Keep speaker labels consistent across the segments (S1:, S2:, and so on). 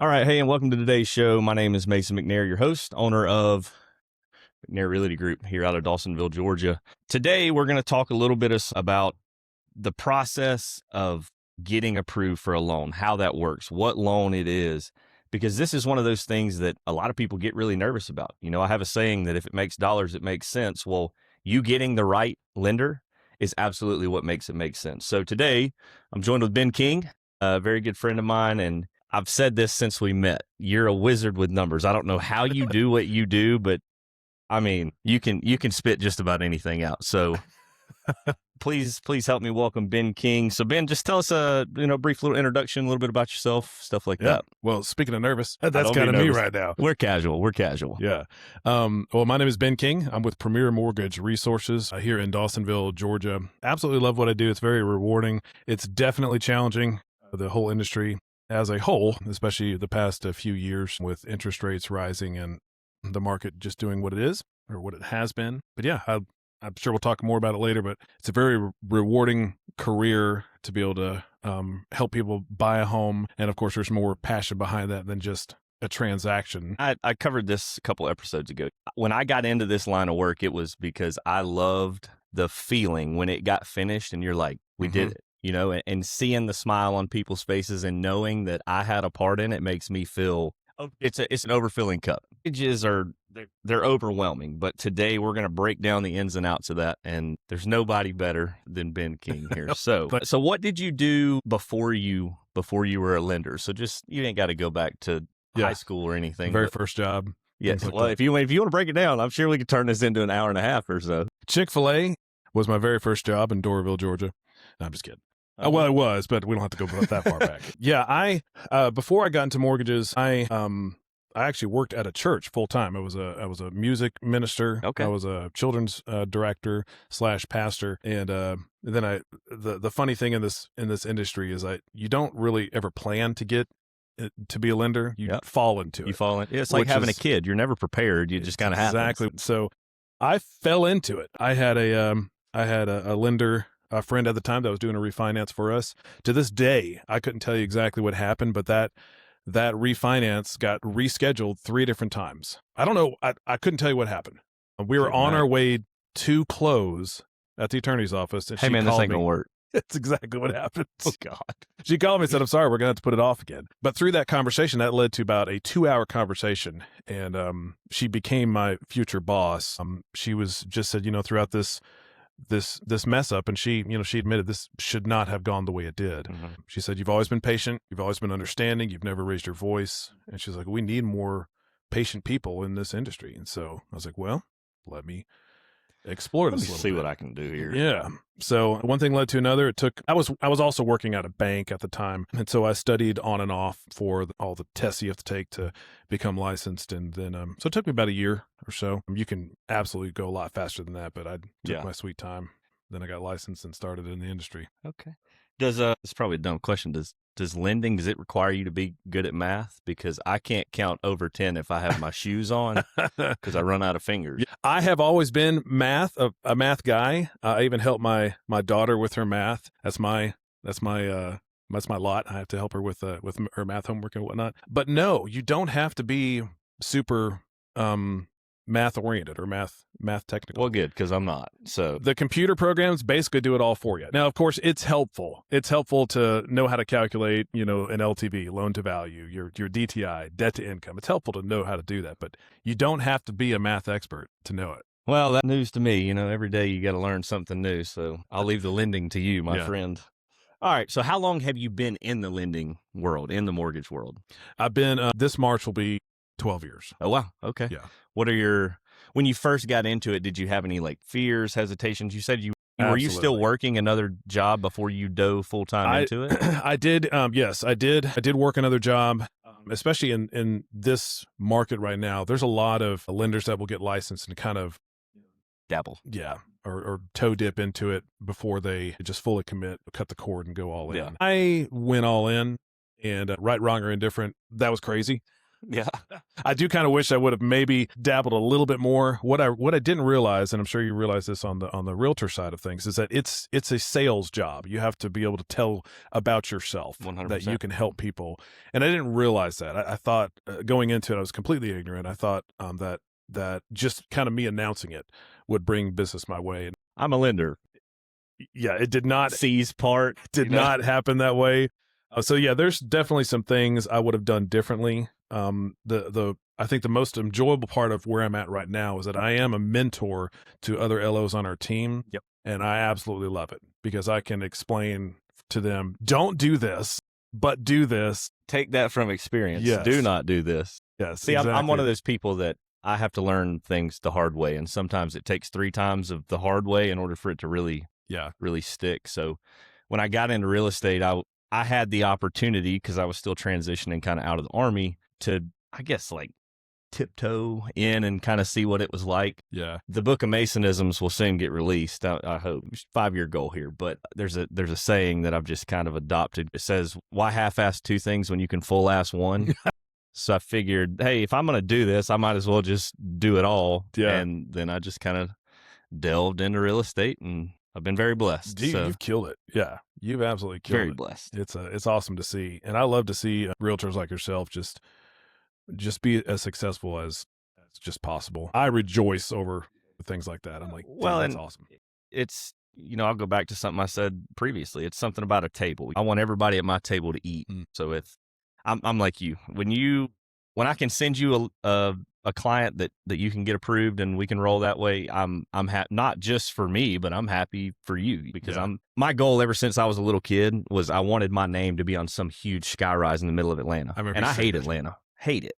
S1: All right. Hey, and welcome to today's show. My name is Mason McNair, your host, owner of McNair Realty Group here out of Dawsonville, Georgia. Today, we're going to talk a little bit about the process of getting approved for a loan, how that works, what loan it is, because this is one of those things that a lot of people get really nervous about. You know, I have a saying that if it makes dollars, it makes sense. Well, you getting the right lender is absolutely what makes it make sense. So today, I'm joined with Ben King, a very good friend of mine, and I've said this since we met. You're a wizard with numbers. I don't know how you do what you do, but I mean, you can spit just about anything out. So please help me welcome Ben King. So Ben, just tell us a brief little introduction, a little bit about yourself, stuff like that.
S2: Well, speaking of nervous, that's kind of me right now.
S1: We're casual.
S2: Yeah. Well, my name is Ben King. I'm with Premier Mortgage Resources here in Dawsonville, Georgia. Absolutely love what I do. It's very rewarding. It's definitely challenging, the whole industry as a whole, especially the past few years with interest rates rising and the market just doing what it is or what it has been. But yeah, I'm sure we'll talk more about it later, but it's a very rewarding career to be able to help people buy a home. And of course, there's more passion behind that than just a transaction.
S1: I covered this a couple episodes ago. When I got into this line of work, it was because I loved the feeling when it got finished and you're like, we did it. You know, and seeing the smile on people's faces and knowing that I had a part in it makes me feel it's an overfilling cup. Images they're overwhelming, but today we're going to break down the ins and outs of that, and there's nobody better than Ben King here. So what did you do before you were a lender? So just you ain't got to go back to high school or anything.
S2: Very first job.
S1: Yes. Well, if you want to break it down, I'm sure we could turn this into an hour and a half or so.
S2: Chick-fil-A was my very first job in Doraville, Georgia. No, I'm just kidding. Well, it was, but we don't have to go that far back. Yeah, I before I got into mortgages, I actually worked at a church full time. I was a music minister.
S1: Okay.
S2: I was a children's director / pastor, and then the funny thing in this industry is you don't really ever plan to get to be a lender. You fall into it.
S1: You fall in. It's like having a kid. You're never prepared. You just kind of happen.
S2: Exactly. So I fell into it. I had a lender. A friend at the time that was doing a refinance for us. To this day, I couldn't tell you exactly what happened, but that refinance got rescheduled 3 different times. I don't know. I couldn't tell you what happened. We were on our way to close at the attorney's office. And
S1: hey, man, this ain't going to work.
S2: That's exactly what happened.
S1: Oh, God.
S2: She called me and said, I'm sorry, we're going to have to put it off again. But through that conversation, that led to about a 2-hour conversation. And she became my future boss. She was just said, throughout this mess up, and she admitted this should not have gone the way it did. She said, you've always been patient, you've always been understanding, you've never raised your voice. And she's like, we need more patient people in this industry. And so I was like, well, let me explore this.
S1: Let me see what I can do here.
S2: Yeah. So one thing led to another. I was also working at a bank at the time, and so I studied on and off for all the tests you have to take to become licensed, and then so it took me about a year or so. You can absolutely go a lot faster than that, but I took my sweet time. Then I got licensed and started in the industry.
S1: Okay. It's probably a dumb question. Does lending, does it require you to be good at math? Because I can't count over 10 if I have my shoes on because I run out of fingers.
S2: I have always been a math guy. I even help my daughter with her math. That's my lot. I have to help her with her math homework and whatnot. But no, you don't have to be super math oriented or math technical.
S1: Well, good, because I'm not. So
S2: the computer programs basically do it all for you. Now, of course, it's helpful. It's helpful to know how to calculate, an LTV, loan to value, your DTI, debt to income. It's helpful to know how to do that, but you don't have to be a math expert to know it.
S1: Well, that's news to me. Every day you got to learn something new. So I'll leave the lending to you, my friend. All right. So how long have you been in the lending world, in the mortgage world?
S2: I've been, this March will be 12 years.
S1: Oh, wow. Okay.
S2: Yeah.
S1: When you first got into it, did you have any fears, hesitations? You said were you still working another job before you dove full time into it?
S2: I did. Yes, I did. I did work another job, especially in this market right now. There's a lot of lenders that will get licensed and kind of
S1: dabble.
S2: Yeah. Or toe dip into it before they just fully commit, cut the cord and go all in.
S1: Yeah.
S2: I went all in, and right, wrong, or indifferent, that was crazy.
S1: Yeah.
S2: I do kind of wish I would have maybe dabbled a little bit more. What I didn't realize, and I'm sure you realize this on the realtor side of things, is that it's a sales job. You have to be able to tell about yourself
S1: 100%.
S2: that you can help people. And I didn't realize that. I thought going into it, I was completely ignorant. I thought that just kind of me announcing it would bring business my way. And
S1: I'm a lender.
S2: yeah, it did not.
S1: C's part
S2: Did not happen that way. So yeah, there's definitely some things I would have done differently. I think the most enjoyable part of where I'm at right now is that I am a mentor to other LOs on our team.
S1: Yep.
S2: And I absolutely love it because I can explain to them, don't do this, but do this.
S1: Take that from experience.
S2: Yes.
S1: Do not do this.
S2: Yes.
S1: See,
S2: exactly.
S1: I'm one of those people that I have to learn things the hard way. And sometimes it takes 3 times of the hard way in order for it to really stick. So when I got into real estate, I had the opportunity, because I was still transitioning kind of out of the Army, to, I guess, like tiptoe in and kind of see what it was like.
S2: Yeah.
S1: The book of Masonisms will soon get released, I hope. 5-year goal here, but there's a saying that I've just kind of adopted. It says, why half-ass 2 things when you can full-ass 1? So I figured, hey, if I'm going to do this, I might as well just do it all.
S2: Yeah.
S1: And then I just kind of delved into real estate, and I've been very blessed.
S2: Dude,
S1: so
S2: you've killed it. Yeah. You've absolutely killed
S1: very
S2: it.
S1: blessed.
S2: It's awesome to see. And I love to see realtors like yourself just be as successful as just possible. I rejoice over things like that. I'm like, well, that's awesome.
S1: It's, I'll go back to something I said previously. It's something about a table. I want everybody at my table to eat. So if I'm like you, when I can send you a client that you can get approved and we can roll that way, I'm happy, not just for me, but I'm happy for you, because my goal ever since I was a little kid was I wanted my name to be on some huge skyrise in the middle of Atlanta. I hate Atlanta. Hate it.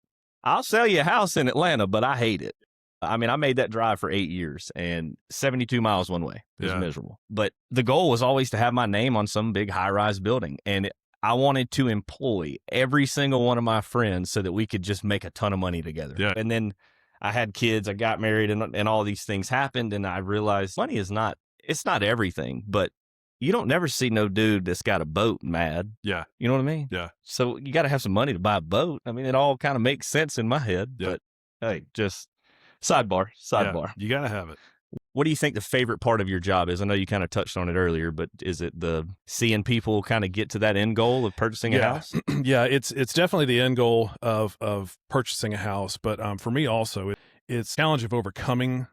S1: I'll sell you a house in Atlanta, but I hate it. I mean, I made that drive for 8 years and 72 miles one way. It was miserable. But the goal was always to have my name on some big high-rise building. And I wanted to employ every single one of my friends so that we could just make a ton of money together.
S2: Yeah.
S1: And then I had kids, I got married, and all these things happened. And I realized money it's not everything, but you don't never see no dude that's got a boat mad.
S2: Yeah.
S1: You know what I mean?
S2: Yeah.
S1: So you got to have some money to buy a boat. I mean, it all kind of makes sense in my head.
S2: Yeah.
S1: But hey, just sidebar.
S2: Yeah, you got to have it.
S1: What do you think the favorite part of your job is? I know you kind of touched on it earlier, but is it the seeing people kind of get to that end goal of purchasing a house?
S2: Yeah, it's definitely the end goal of purchasing a house. But for me also, it's the challenge of overcoming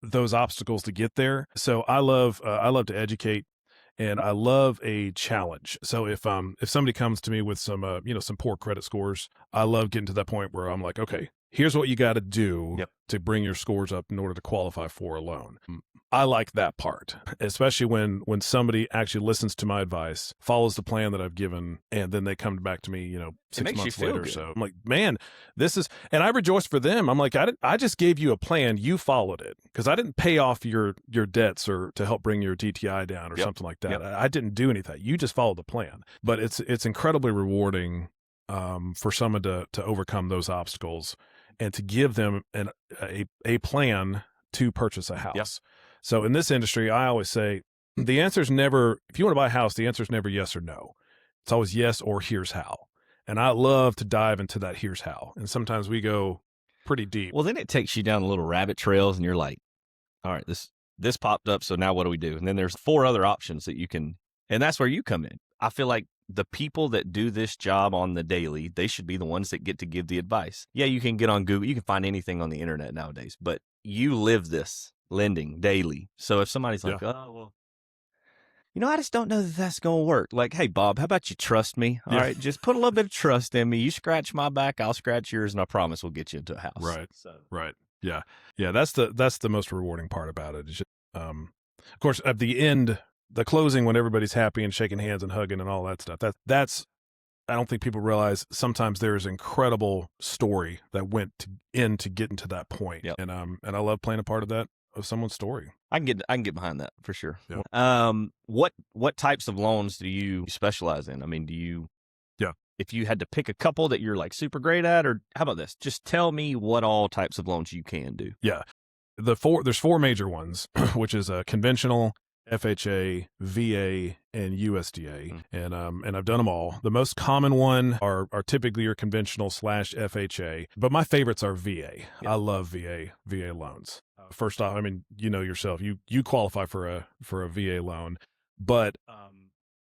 S2: those obstacles to get there. So I love to educate, and I love a challenge. So if somebody comes to me with some some poor credit scores, I love getting to that point where I'm like, okay, here's what you got to do to bring your scores up in order to qualify for a loan. I like that part, especially when somebody actually listens to my advice, follows the plan that I've given, and then they come back to me, 6 months later or so. I'm like, man, this is, and I rejoice for them. I'm like, I just gave you a plan. You followed it, because I didn't pay off your debts or to help bring your DTI down or something like that. I didn't do anything. You just followed the plan. But it's incredibly rewarding for someone to overcome those obstacles and to give them a plan to purchase a house.
S1: Yep.
S2: So in this industry, I always say the answer is never, if you want to buy a house, the answer is never yes or no. It's always yes or here's how. And I love to dive into that here's how. And sometimes we go pretty deep.
S1: Well, then it takes you down little rabbit trails, and you're like, all right, this popped up, so now what do we do? And then there's 4 other options that you can, and that's where you come in. I feel like the people that do this job on the daily, they should be the ones that get to give the advice. Yeah, you can get on Google, you can find anything on the internet nowadays, but you live this lending daily. So if somebody's like, oh, well, I just don't know that that's going to work. Like, hey, Bob, how about you trust me? All right, just put a little bit of trust in me. You scratch my back, I'll scratch yours, and I promise we'll get you into a house.
S2: Right. Right. Yeah. Yeah. That's the most rewarding part about it. It's just, of course, at the end, the closing, when everybody's happy and shaking hands and hugging and all that stuff, that's I don't think people realize sometimes there's incredible story that went into getting to that point.
S1: Yep.
S2: And I love playing a part of that, of someone's story.
S1: I can get behind that for sure.
S2: Yeah.
S1: What types of loans do you specialize in? I mean, if you had to pick a couple that you're like super great at, or how about this? Just tell me what all types of loans you can do.
S2: Yeah. There's 4 major ones, which is a conventional, FHA, VA, and USDA,
S1: Mm.
S2: and I've done them all. The most common one are typically your conventional / FHA, but my favorites are VA.
S1: Yeah.
S2: I love VA loans. First off, I mean, you know yourself, you qualify for a VA loan, but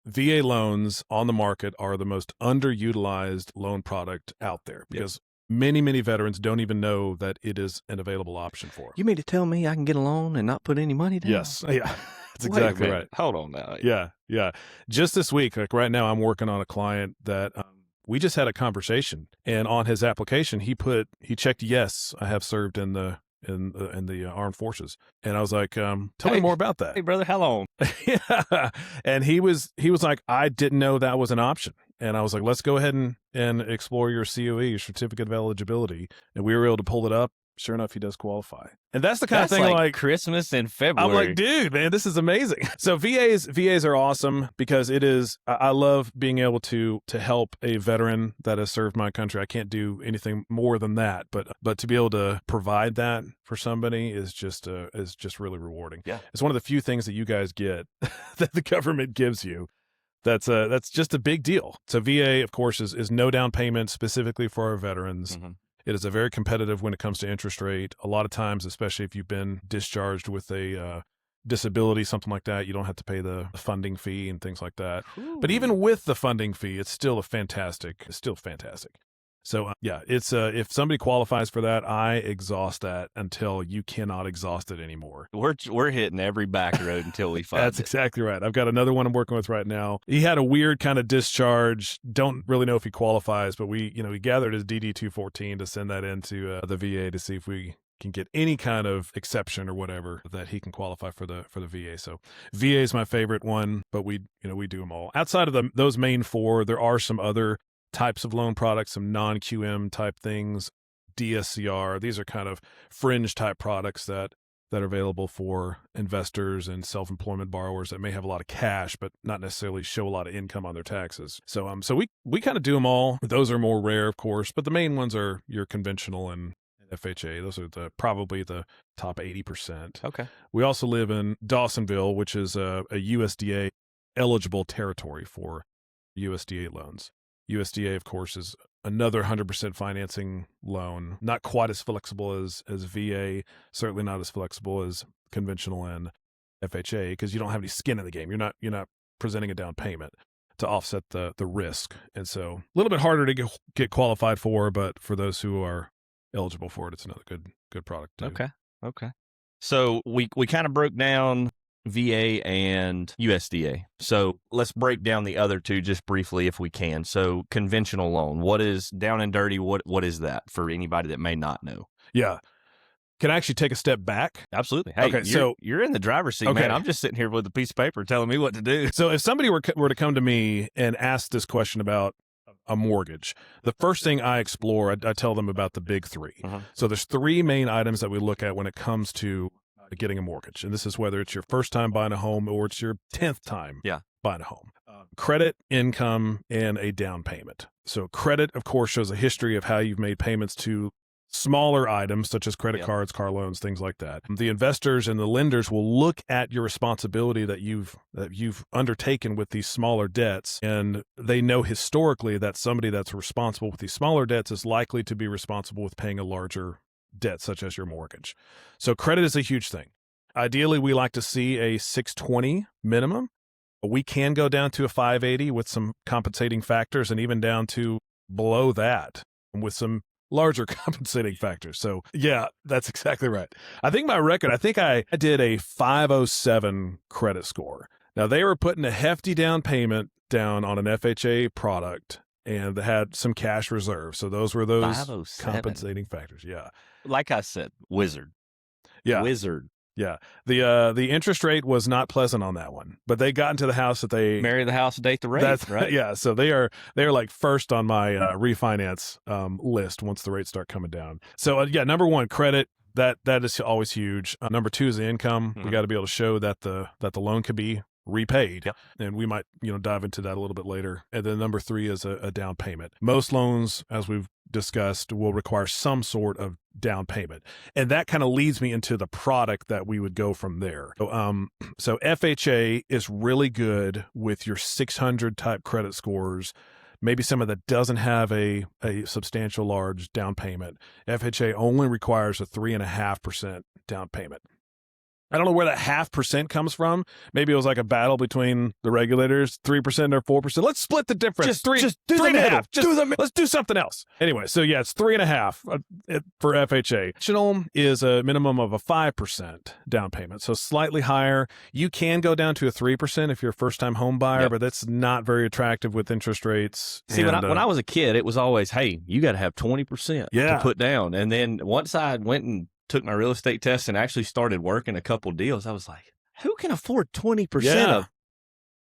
S2: VA loans on the market are the most underutilized loan product out there because many veterans don't even know that it is an available option for them.
S1: You mean to tell me I can get a loan and not put any money down?
S2: Yes. Yeah. That's
S1: Wait a
S2: exactly
S1: minute.
S2: right.
S1: Hold on now.
S2: Yeah. Just this week, like right now, I'm working on a client that we just had a conversation, and on his application, he checked yes, I have served in the armed forces, and I was like, tell me more about that.
S1: Hey, brother, how long?
S2: Yeah, and he was like, I didn't know that was an option, and I was like, let's go ahead and explore your COE, your certificate of eligibility, and we were able to pull it up. Sure enough, he does qualify. And that's the kind of thing like
S1: Christmas in February.
S2: I'm like, dude, man, this is amazing. So VAs are awesome because it is, I love being able to help a veteran that has served my country. I can't do anything more than that, but to be able to provide that for somebody is just really rewarding.
S1: Yeah.
S2: It's one of the few things that you guys get that the government gives you. That's just a big deal. So VA, of course, is no down payment specifically for our veterans.
S1: Mm-hmm.
S2: It is a very competitive when it comes to interest rate. A lot of times, especially if you've been discharged with a disability, something like that, you don't have to pay the funding fee and things like that.
S1: Ooh.
S2: But even with the funding fee, it's still fantastic. So yeah, it's if somebody qualifies for that, I exhaust that until you cannot exhaust it anymore.
S1: We're hitting every back road until we find
S2: That's
S1: it.
S2: exactly right. I've got another one I'm working with right now. He had a weird kind of discharge. Don't really know if he qualifies, but we gathered his DD-214 to send that into the VA to see if we can get any kind of exception or whatever that he can qualify for the VA. So VA is my favorite one, but we do them all. Outside of those main four, there are some other types of loan products, some non-QM type things, DSCR. These are kind of fringe type products that are available for investors and self-employment borrowers that may have a lot of cash, but not necessarily show a lot of income on their taxes. So we kind of do them all. Those are more rare, of course, but the main ones are your conventional and FHA. Those are probably the top 80%.
S1: Okay. We
S2: We also live in Dawsonville, which is a USDA eligible territory for USDA loans. USDA, of course, is another 100% financing loan, not quite as flexible as VA, certainly not as flexible as conventional and FHA, because you don't have any skin in the game. You're not presenting a down payment to offset the risk. And so a little bit harder to get qualified for, but for those who are eligible for it, it's another good product too.
S1: Okay. So we kind of broke down VA and USDA. So let's break down the other two just briefly if we can. So conventional loan, what is down and dirty? What is that for anybody that may not know?
S2: Yeah. Can I actually take a step back?
S1: Absolutely. Hey,
S2: okay,
S1: you're in the driver's seat, man. I'm just sitting here with a piece of paper telling me what to do.
S2: So if somebody were to come to me and ask this question about a mortgage, the first thing I explore, I tell them about the big three.
S1: Uh-huh.
S2: So there's three main items that we look at when it comes to getting a mortgage. And this is whether it's your first time buying a home or it's your 10th time buying a home. Credit, income, and a down payment. So credit, of course, shows a history of how you've made payments to smaller items such as credit cards, car loans, things like that. The investors and the lenders will look at your responsibility that you've undertaken with these smaller debts, and they know historically that somebody that's responsible with these smaller debts is likely to be responsible with paying a larger debt, such as your mortgage. So credit is a huge thing. Ideally, we like to see a 620 minimum. We can go down to a 580 with some compensating factors, and even down to below that with some larger compensating factors. So yeah, that's exactly right. I think my record, I did a 507 credit score. Now they were putting a hefty down payment down on an FHA product, and they had some cash reserves. So those were those
S1: 507.
S2: Compensating factors. Yeah.
S1: Like I said, wizard.
S2: Yeah.
S1: Wizard.
S2: Yeah. The interest rate was not pleasant on that one, but they got into the house that they
S1: marry the house, date the rate, right?
S2: Yeah. So they are like first on my refinance list once the rates start coming down. So yeah, number one, credit. That is always huge. Number two is the income.
S1: Mm-hmm.
S2: We got to be able to show that the loan can be repaid.
S1: Yep.
S2: And we might dive into that a little bit later. And then number three is a down payment. Most loans, as we've discussed will require some sort of down payment. And that kind of leads me into the product that we would go from there. So FHA is really good with your 600 type credit scores, maybe someone that doesn't have a substantial large down payment. FHA only requires a 3.5% down payment. I don't know where that 0.5% comes from. Maybe it was like a battle between the regulators, 3% or 4%. Let's split the difference.
S1: Just do
S2: three
S1: the
S2: and a
S1: middle.
S2: half. Let's do something else. Anyway, so yeah, it's 3.5 for FHA. Traditional is a minimum of a 5% down payment, so slightly higher. You can go down to a 3% if you're a first-time home buyer, but that's not very attractive with interest rates.
S1: See, when I was a kid, it was always, hey, you got to have 20% to put down. And then once I went and took my real estate test and actually started working a couple deals, I was like, who can afford 20% of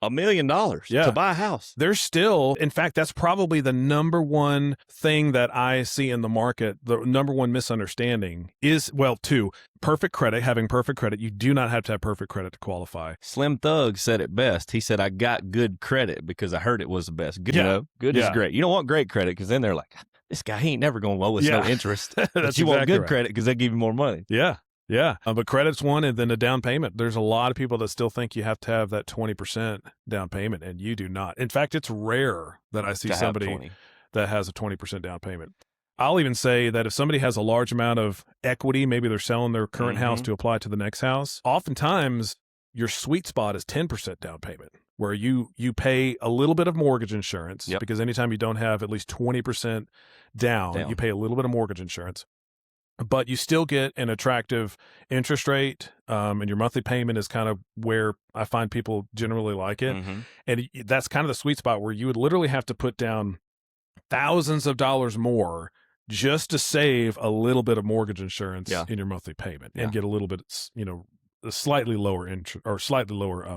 S1: $1 million to buy a house?
S2: There's still, in fact, that's probably the number one thing that I see in the market. The number one misunderstanding is, well, two, perfect credit, having perfect credit. You do not have to have perfect credit to qualify.
S1: Slim Thug said it best. He said, I got good credit because I heard it was the best. Good, good is great. You don't want great credit because then they're like, this guy, he ain't never going to owe us no interest. But you want good credit because they give you more money.
S2: Yeah. But credit's one, and then a down payment. There's a lot of people that still think you have to have that 20% down payment, and you do not. In fact, it's rare that I see somebody that has a 20% down payment. I'll even say that if somebody has a large amount of equity, maybe they're selling their current house to apply to the next house, oftentimes your sweet spot is 10% down payment, where you pay a little bit of mortgage insurance because anytime you don't have at least 20% down, you pay a little bit of mortgage insurance. But you still get an attractive interest rate, and your monthly payment is kind of where I find people generally like it. And that's kind of the sweet spot where you would literally have to put down thousands of dollars more just to save a little bit of mortgage insurance in your monthly payment and get a little bit, a slightly lower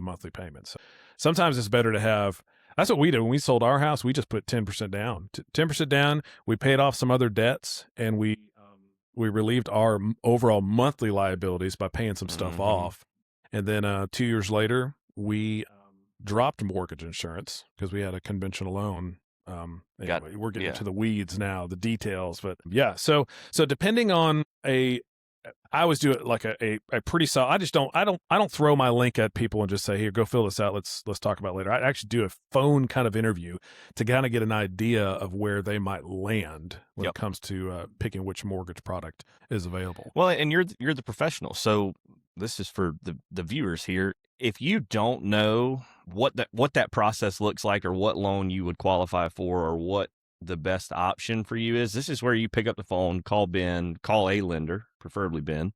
S2: monthly payment. So sometimes it's better to have. That's what we did when we sold our house. We just put 10% down. 10% down. We paid off some other debts, and we relieved our overall monthly liabilities by paying some stuff off. And then 2 years later, we dropped mortgage insurance because we had a conventional loan. Anyway, we're getting into the weeds now, the details, but So depending on I always do it like a pretty solid. I don't throw my link at people and just say, here, go fill this out. Let's talk about it later. I actually do a phone kind of interview to kind of get an idea of where they might land when it comes to picking which mortgage product is available.
S1: Well, and you're the professional. So this is for the viewers here. If you don't know what that process looks like, or what loan you would qualify for, or what the best option for you is, this is where you pick up the phone, call Ben, call a lender, preferably Ben,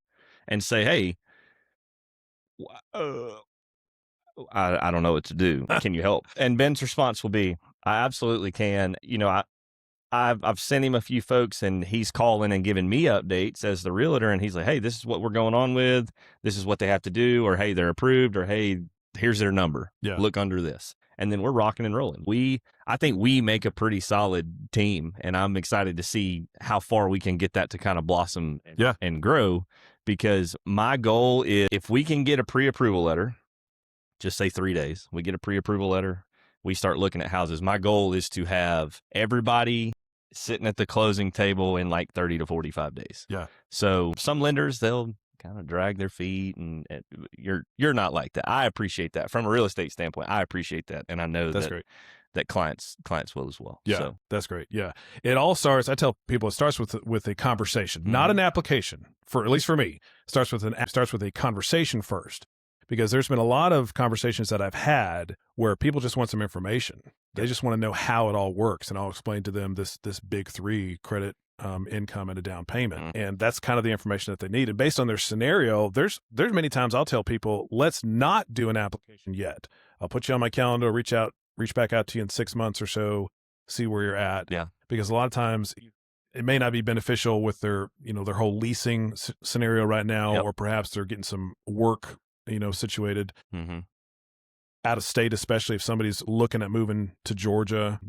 S1: and say, hey, I don't know what to do. Can you help? And Ben's response will be, I absolutely can. I've sent him a few folks, and he's calling and giving me updates as the realtor, and he's like, hey, this is what we're going on with. This is what they have to do, or hey, they're approved, or hey, here's their number. Look under this. And then we're rocking and rolling. I think we make a pretty solid team, and I'm excited to see how far we can get that to kind of blossom and grow, because my goal is, if we can get a pre-approval letter, just say 3 days, we get a pre-approval letter, we start looking at houses. My goal is to have everybody sitting at the closing table in like 30 to 45 days. So some lenders, they'll kind of drag their feet, and you're not like that. I appreciate that from a real estate standpoint. I appreciate that, and I know that's great. That clients will as well. So
S2: that's great. It all starts. I tell people it starts with a conversation, not an application. At least for me, starts with a conversation first, because there's been a lot of conversations that I've had where people just want some information. They just want to know how it all works, and I'll explain to them this big three: credit, income, and a down payment. And that's kind of the information that they need. And based on their scenario, there's many times I'll tell people, let's not do an application yet. I'll put you on my calendar, reach back out to you in 6 months or so, see where you're at. Because a lot of times it may not be beneficial with their whole leasing scenario right now, or perhaps they're getting some work, situated out of state, especially if somebody's looking at moving to Georgia.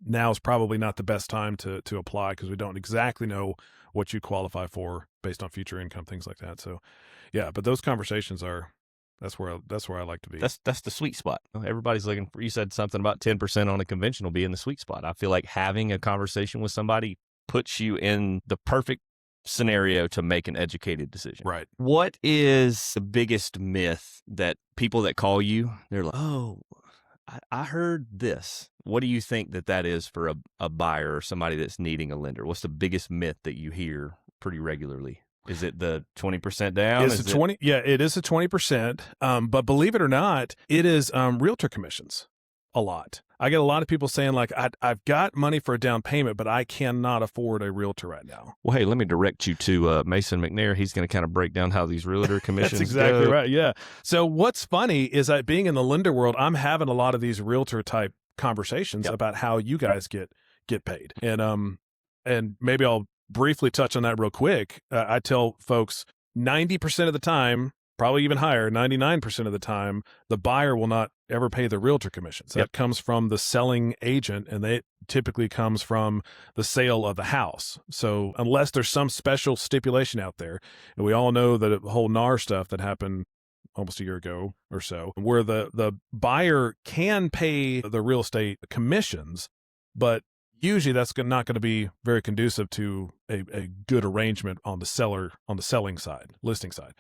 S2: Now is probably not the best time to apply, because we don't exactly know what you qualify for based on future income, things like that. So, but those conversations that's where I like to be.
S1: That's the sweet spot. Everybody's looking for. You said something about 10% on a conventional being the sweet spot. I feel like having a conversation with somebody puts you in the perfect scenario to make an educated decision.
S2: Right.
S1: What is the biggest myth that people that call you, they're like, oh, I heard this. What do you think that is for a buyer or somebody that's needing a lender? What's the biggest myth that you hear pretty regularly? Is it the 20% down?
S2: It's 20. Yeah, it is a 20%. But believe it or not, it is realtor commissions a lot. I get a lot of people saying like, I've got money for a down payment, but I cannot afford a realtor right now.
S1: Well, hey, let me direct you to Mason McNair. He's going to kind of break down how these realtor commissions
S2: That's exactly
S1: go.
S2: right. Yeah. So what's funny is that being in the lender world, I'm having a lot of these realtor type conversations about how you guys get paid. And maybe I'll briefly touch on that real quick. I tell folks 90% of the time, probably even higher, 99% of the time, the buyer will not ever pay the realtor commissions. That comes from the selling agent, and that typically comes from the sale of the house. So unless there's some special stipulation out there, and we all know that the whole NAR stuff that happened almost a year ago or so, where the buyer can pay the real estate commissions, but usually that's not going to be very conducive to a good arrangement on the selling side, listing side.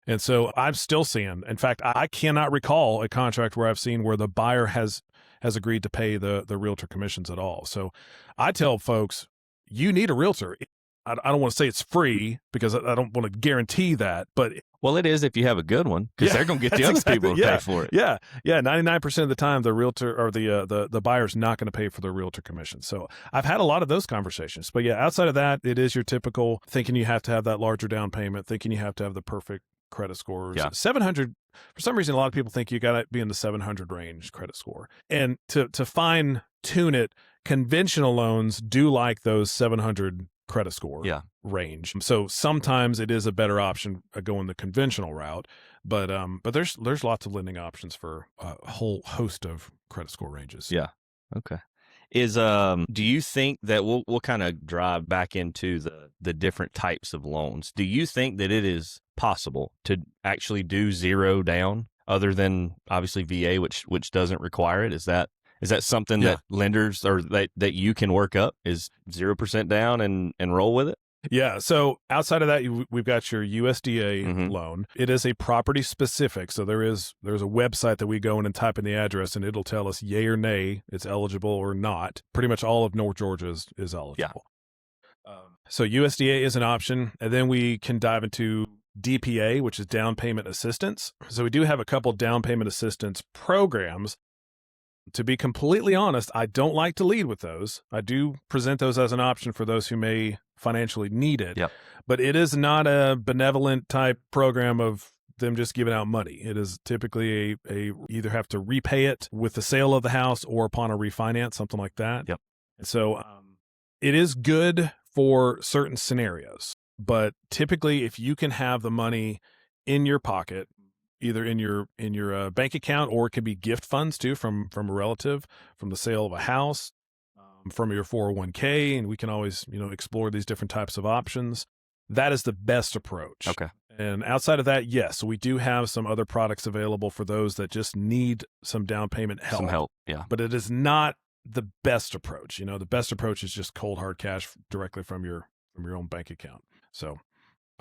S2: And so I'm still seeing, in fact, I cannot recall a contract where I've seen where the buyer has agreed to pay the realtor commissions at all. So I tell folks, you need a realtor. I don't want to say it's free because I don't want to guarantee that, but
S1: well, it is if you have a good one, because they're going to get the other people to pay for it.
S2: Yeah. 99% of the time, the realtor or the buyer's not going to pay for the realtor commission. So I've had a lot of those conversations. But yeah, outside of that, it is your typical thinking you have to have that larger down payment, thinking you have to have the perfect credit scores.
S1: Yeah.
S2: 700, for some reason, a lot of people think you got to be in the 700 range credit score. And to fine tune it, conventional loans do like those 700 credit score range. So sometimes it is a better option going the conventional route, but there's lots of lending options for a whole host of credit score ranges.
S1: Yeah. Okay. Do you think that we'll kind of drive back into the different types of loans? Do you think that it is possible to actually do zero down other than obviously VA, which doesn't require it? Is that something that lenders or that you can work up, is 0% down and roll with it?
S2: Yeah. So outside of that, we've got your USDA loan. It is a property specific. So there's a website that we go in and type in the address and it'll tell us yay or nay, it's eligible or not. Pretty much all of North Georgia is eligible. Yeah. So USDA is an option. And then we can dive into DPA, which is down payment assistance. So we do have a couple down payment assistance programs. To be completely honest, I don't like to lead with those. I do present those as an option for those who may financially need it.
S1: Yep.
S2: But it is not a benevolent type program of them just giving out money. It is typically a either have to repay it with the sale of the house or upon a refinance, something like that.
S1: Yep.
S2: So it is good for certain scenarios. But typically, if you can have the money in your pocket, either in your bank account, or it could be gift funds too from a relative, from the sale of a house, from your 401k, and we can always explore these different types of options. That is the best approach.
S1: Okay.
S2: And outside of that, yes, we do have some other products available for those that just need some down payment help.
S1: Some help, yeah.
S2: But it is not the best approach. The best approach is just cold hard cash directly from your own bank account. So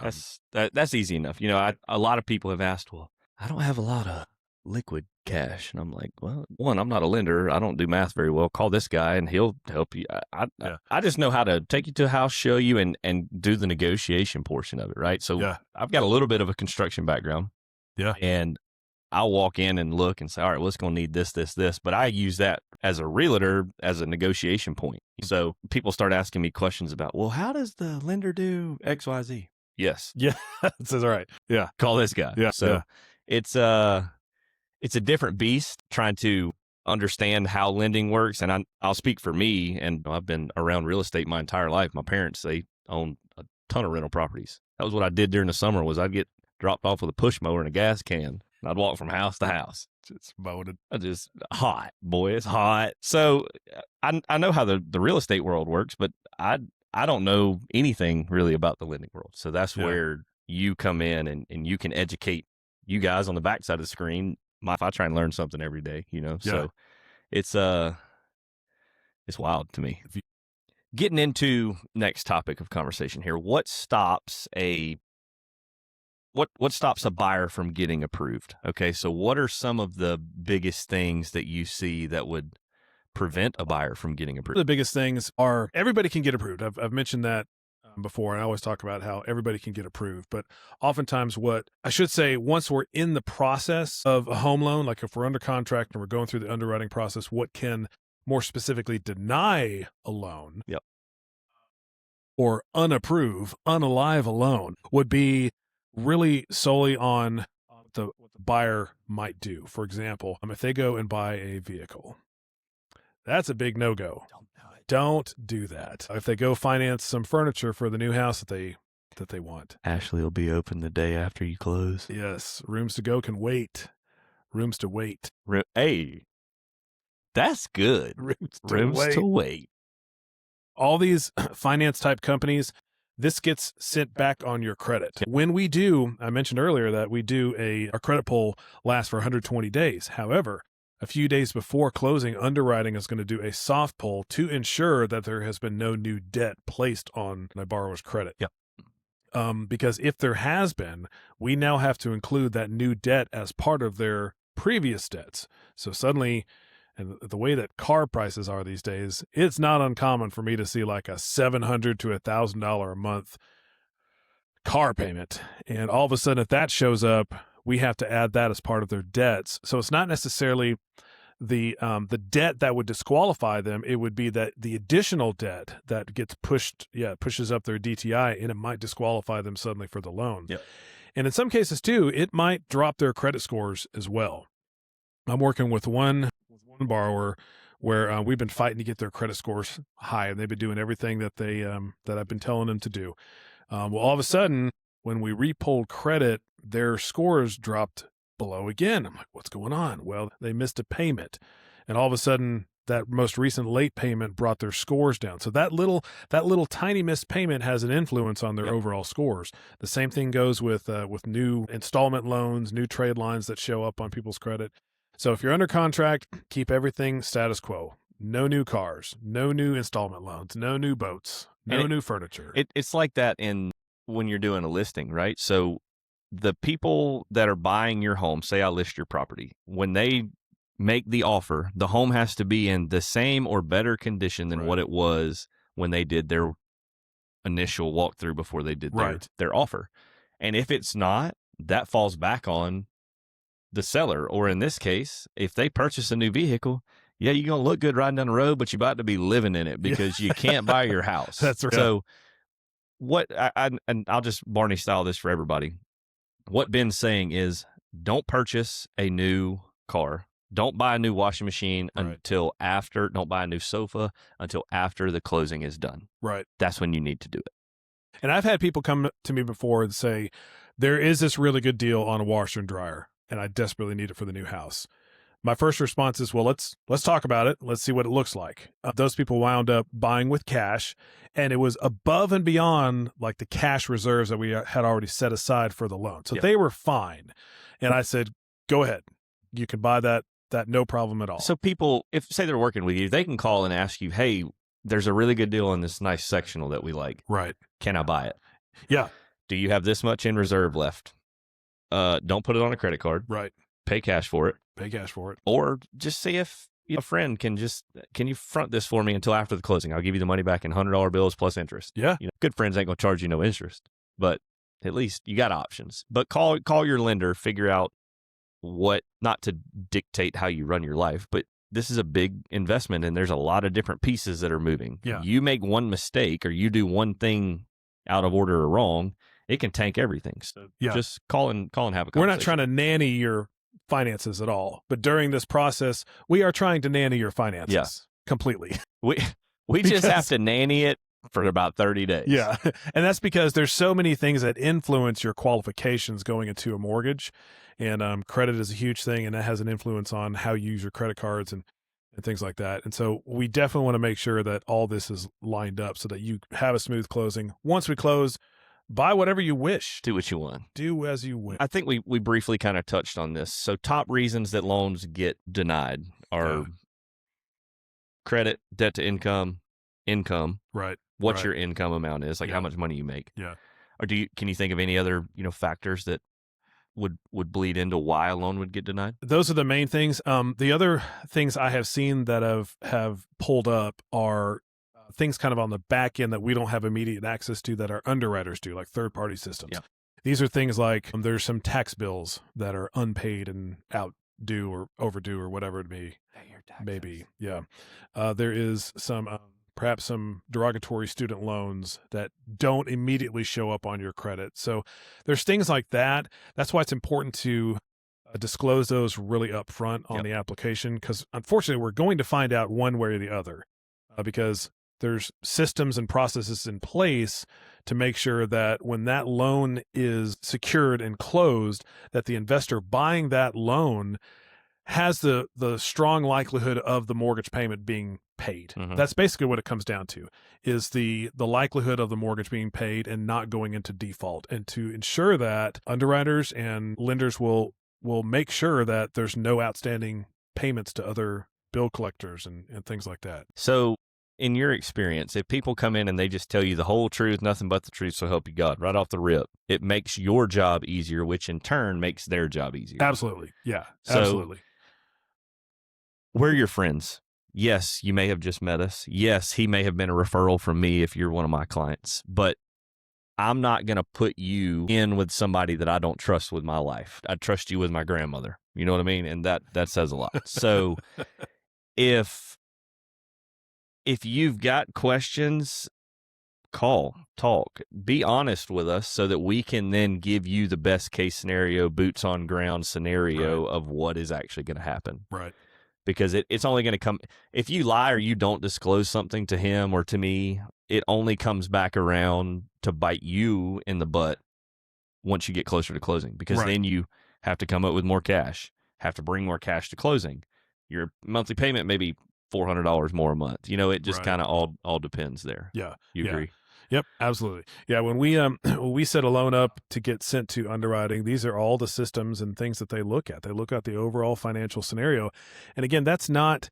S1: that's easy enough. A lot of people have asked, well, I don't have a lot of liquid cash. And I'm like, well, one, I'm not a lender. I don't do math very well. Call this guy and he'll help you. I just know how to take you to a house, show you, and do the negotiation portion of it, right? So I've got a little bit of a construction background.
S2: Yeah.
S1: And I'll walk in and look and say, all right, well, it's going to need this, this, this. But I use that as a realtor as a negotiation point. So people start asking me questions about, well, how does the lender do X, Y, Z? Yes.
S2: Yeah. That's all right. Yeah.
S1: Call this guy.
S2: Yeah.
S1: So it's a different beast trying to understand how lending works. And I'll speak for me, and I've been around real estate my entire life. My parents, they own a ton of rental properties. That was what I did during the summer. Was I'd get dropped off with a push mower and a gas can, and I'd walk from house to house.
S2: It's molded.
S1: Just hot, boy. It's hot. So I know how the real estate world works, but I don't know anything really about the lending world. So that's where you come in and you can educate you guys on the backside of the screen. I try and learn something every day, so it's wild to me. Getting into next topic of conversation here, what stops a buyer from getting approved? Okay, so what are some of the biggest things that you see that would prevent a buyer from getting approved?
S2: The biggest things are everybody can get approved. I've mentioned that before, and I always talk about how everybody can get approved. But oftentimes, what I should say, once we're in the process of a home loan, like if we're under contract and we're going through the underwriting process, what can more specifically deny a loan
S1: Yep.
S2: or unapprove, unalive a loan would be really solely on what the buyer might do. For example, if they go and buy a vehicle, that's a big no-go. Don't do that. If they go finance some furniture for the new house that they want.
S1: Ashley will be open the day after you close.
S2: Yes, rooms to go can wait. Rooms to wait.
S1: Hey, that's good. Rooms to wait.
S2: All these finance type companies, this gets sent back on your credit.
S1: Yep.
S2: When we do, I mentioned earlier that we do our credit pull lasts for 120 days. However, a few days before closing, underwriting is going to do a soft pull to ensure that there has been no new debt placed on my borrower's credit.
S1: Yep.
S2: Because if there has been, we now have to include that new debt as part of their previous debts. So suddenly, and the way that car prices are these days, it's not uncommon for me to see like a $700 to $1,000 a month car payment. And all of a sudden, if that shows up, we have to add that as part of their debts. So it's not necessarily the debt that would disqualify them. It would be that the additional debt that gets pushes up their DTI, and it might disqualify them suddenly for the loan.
S1: Yep.
S2: And in some cases too, it might drop their credit scores as well. I'm working with one borrower where we've been fighting to get their credit scores high, and they've been doing everything that that I've been telling them to do. Well, all of a sudden, when we repulled credit, their scores dropped below again. I'm like, what's going on? Well, they missed a payment, and all of a sudden, that most recent late payment brought their scores down. So that little tiny missed payment has an influence on their overall scores. The same thing goes with new installment loans, new trade lines that show up on people's credit. So if you're under contract, keep everything status quo. No new cars, no new installment loans, no new boats, no new furniture.
S1: It's like that when you're doing a listing, right? So the people that are buying your home, say I list your property, when they make the offer, the home has to be in the same or better condition than what it was when they did their initial walkthrough before they did their offer. And if it's not, that falls back on the seller, or in this case, if they purchase a new vehicle, you're going to look good riding down the road, but you're about to be living in it because you can't buy your house.
S2: That's right.
S1: So and I'll just Barney style this for everybody. What Ben's saying is, don't purchase a new car. Don't buy a new washing machine until after, don't buy a new sofa until after the closing is done.
S2: Right.
S1: That's when you need to do it. And
S2: I've had people come to me before and say, there is this really good deal on a washer and dryer, and I desperately need it for the new house. My first response is, well, let's talk about it. Let's see what it looks like. Those people wound up buying with cash, and it was above and beyond like the cash reserves that we had already set aside for the loan. So they were fine. And I said, go ahead. You can buy that no problem at all.
S1: So people, if say they're working with you, they can call and ask you, hey, there's a really good deal on this nice sectional that we like.
S2: Right.
S1: Can I buy it?
S2: Yeah.
S1: Do you have this much in reserve left? Don't put it on a credit card.
S2: Right.
S1: Pay cash for it. Or just see if a friend can you front this for me until after the closing? I'll give you the money back in $100 bills plus interest.
S2: Yeah.
S1: Good friends ain't going to charge you no interest, but at least you got options. But call your lender, figure out what, not to dictate how you run your life, but this is a big investment and there's a lot of different pieces that are moving.
S2: Yeah.
S1: You make one mistake or you do one thing out of order or wrong, it can tank everything. So just call and have a conversation.
S2: We're not trying to nanny your finances at all, but during this process, we are trying to nanny your finances completely.
S1: We just have to nanny it for about 30 days.
S2: Yeah. And that's because there's so many things that influence your qualifications going into a mortgage. And credit is a huge thing, and that has an influence on how you use your credit cards and things like that. And so we definitely want to make sure that all this is lined up so that you have a smooth closing. Once we close, buy whatever you wish.
S1: Do what you want.
S2: Do as you wish.
S1: I think we briefly kind of touched on this. So top reasons that loans get denied are credit, debt to income, income,
S2: Right.
S1: what
S2: Right.
S1: your income amount is, like
S2: Yeah.
S1: how much money you make.
S2: Yeah.
S1: Or can you think of any other, factors that would bleed into why a loan would get denied?
S2: Those are the main things. The other things I have seen that have pulled up are things kind of on the back end that we don't have immediate access to that our underwriters do, like third party systems.
S1: Yep.
S2: These are things like there's some tax bills that are unpaid and outdue or overdue or whatever it may be. Yeah. There is some perhaps some derogatory student loans that don't immediately show up on your credit. So there's things like that. That's why it's important to disclose those really upfront on
S1: Yep.
S2: the application, because unfortunately we're going to find out one way or the other because there's systems and processes in place to make sure that when that loan is secured and closed, that the investor buying that loan has the strong likelihood of the mortgage payment being paid.
S1: Mhm.
S2: That's basically what it comes down to, is the likelihood of the mortgage being paid and not going into default. And to ensure that, underwriters and lenders will make sure that there's no outstanding payments to other bill collectors and things like that.
S1: So, in your experience, if people come in and they just tell you the whole truth, nothing but the truth, so help you God, right off the rip, it makes your job easier, which in turn makes their job easier.
S2: Absolutely. Yeah,
S1: So-
S2: absolutely.
S1: We're your friends. Yes, you may have just met us. Yes, he may have been a referral from me if you're one of my clients, but I'm not going to put you in with somebody that I don't trust with my life. I trust you with my grandmother. You know what I mean? And that says a lot. So if you've got questions, call, talk, be honest with us so that we can then give you the best case scenario, boots on ground scenario of what is actually going to happen.
S2: Right.
S1: Because it's only going to come, if you lie or you don't disclose something to him or to me, it only comes back around to bite you in the butt once you get closer to closing, because then you have to come up with more cash, have to bring more cash to closing. Your monthly payment may be $400 more a month. It just kind of all depends there.
S2: Yeah.
S1: You agree?
S2: Yep, absolutely. Yeah, when we when we set a loan up to get sent to underwriting, these are all the systems and things that they look at. They look at the overall financial scenario. And again, that's not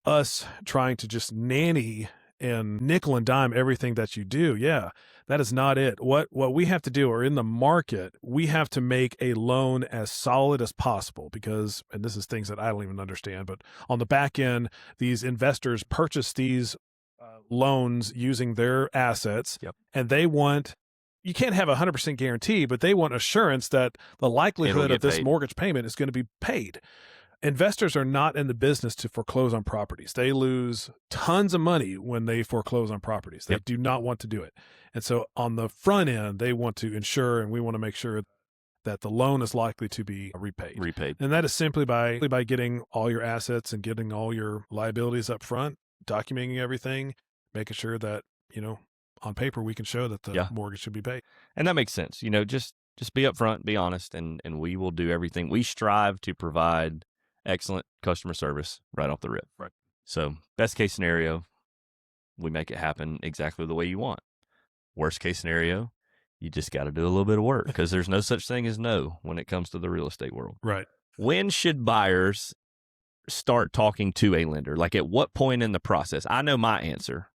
S2: us trying to just nanny and nickel and dime everything that you do. Yeah, that is not it. What we have to do, or in the market, we have to make a loan as solid as possible because, and this is things that I don't even understand, but on the back end, these investors purchase these loans using their assets, and they want, you can't have 100% guarantee, but they want assurance that the likelihood of this mortgage payment is going to be paid. Investors are not in the business to foreclose on properties. They lose tons of money when they foreclose on properties. They do not want to do it. And so on the front end, they want to ensure, and we want to make sure that the loan is likely to be repaid. And that is simply by getting all your assets and getting all your liabilities up front, documenting everything, making sure that, on paper we can show that the mortgage should be paid.
S1: And that makes sense. Just be upfront, be honest, and we will do everything. We strive to provide excellent customer service right off the rip.
S2: Right.
S1: So best case scenario, we make it happen exactly the way you want. Worst case scenario, you just got to do a little bit of work because there's no such thing as no when it comes to the real estate world.
S2: Right.
S1: When should buyers start talking to a lender? Like at what point in the process? I know my answer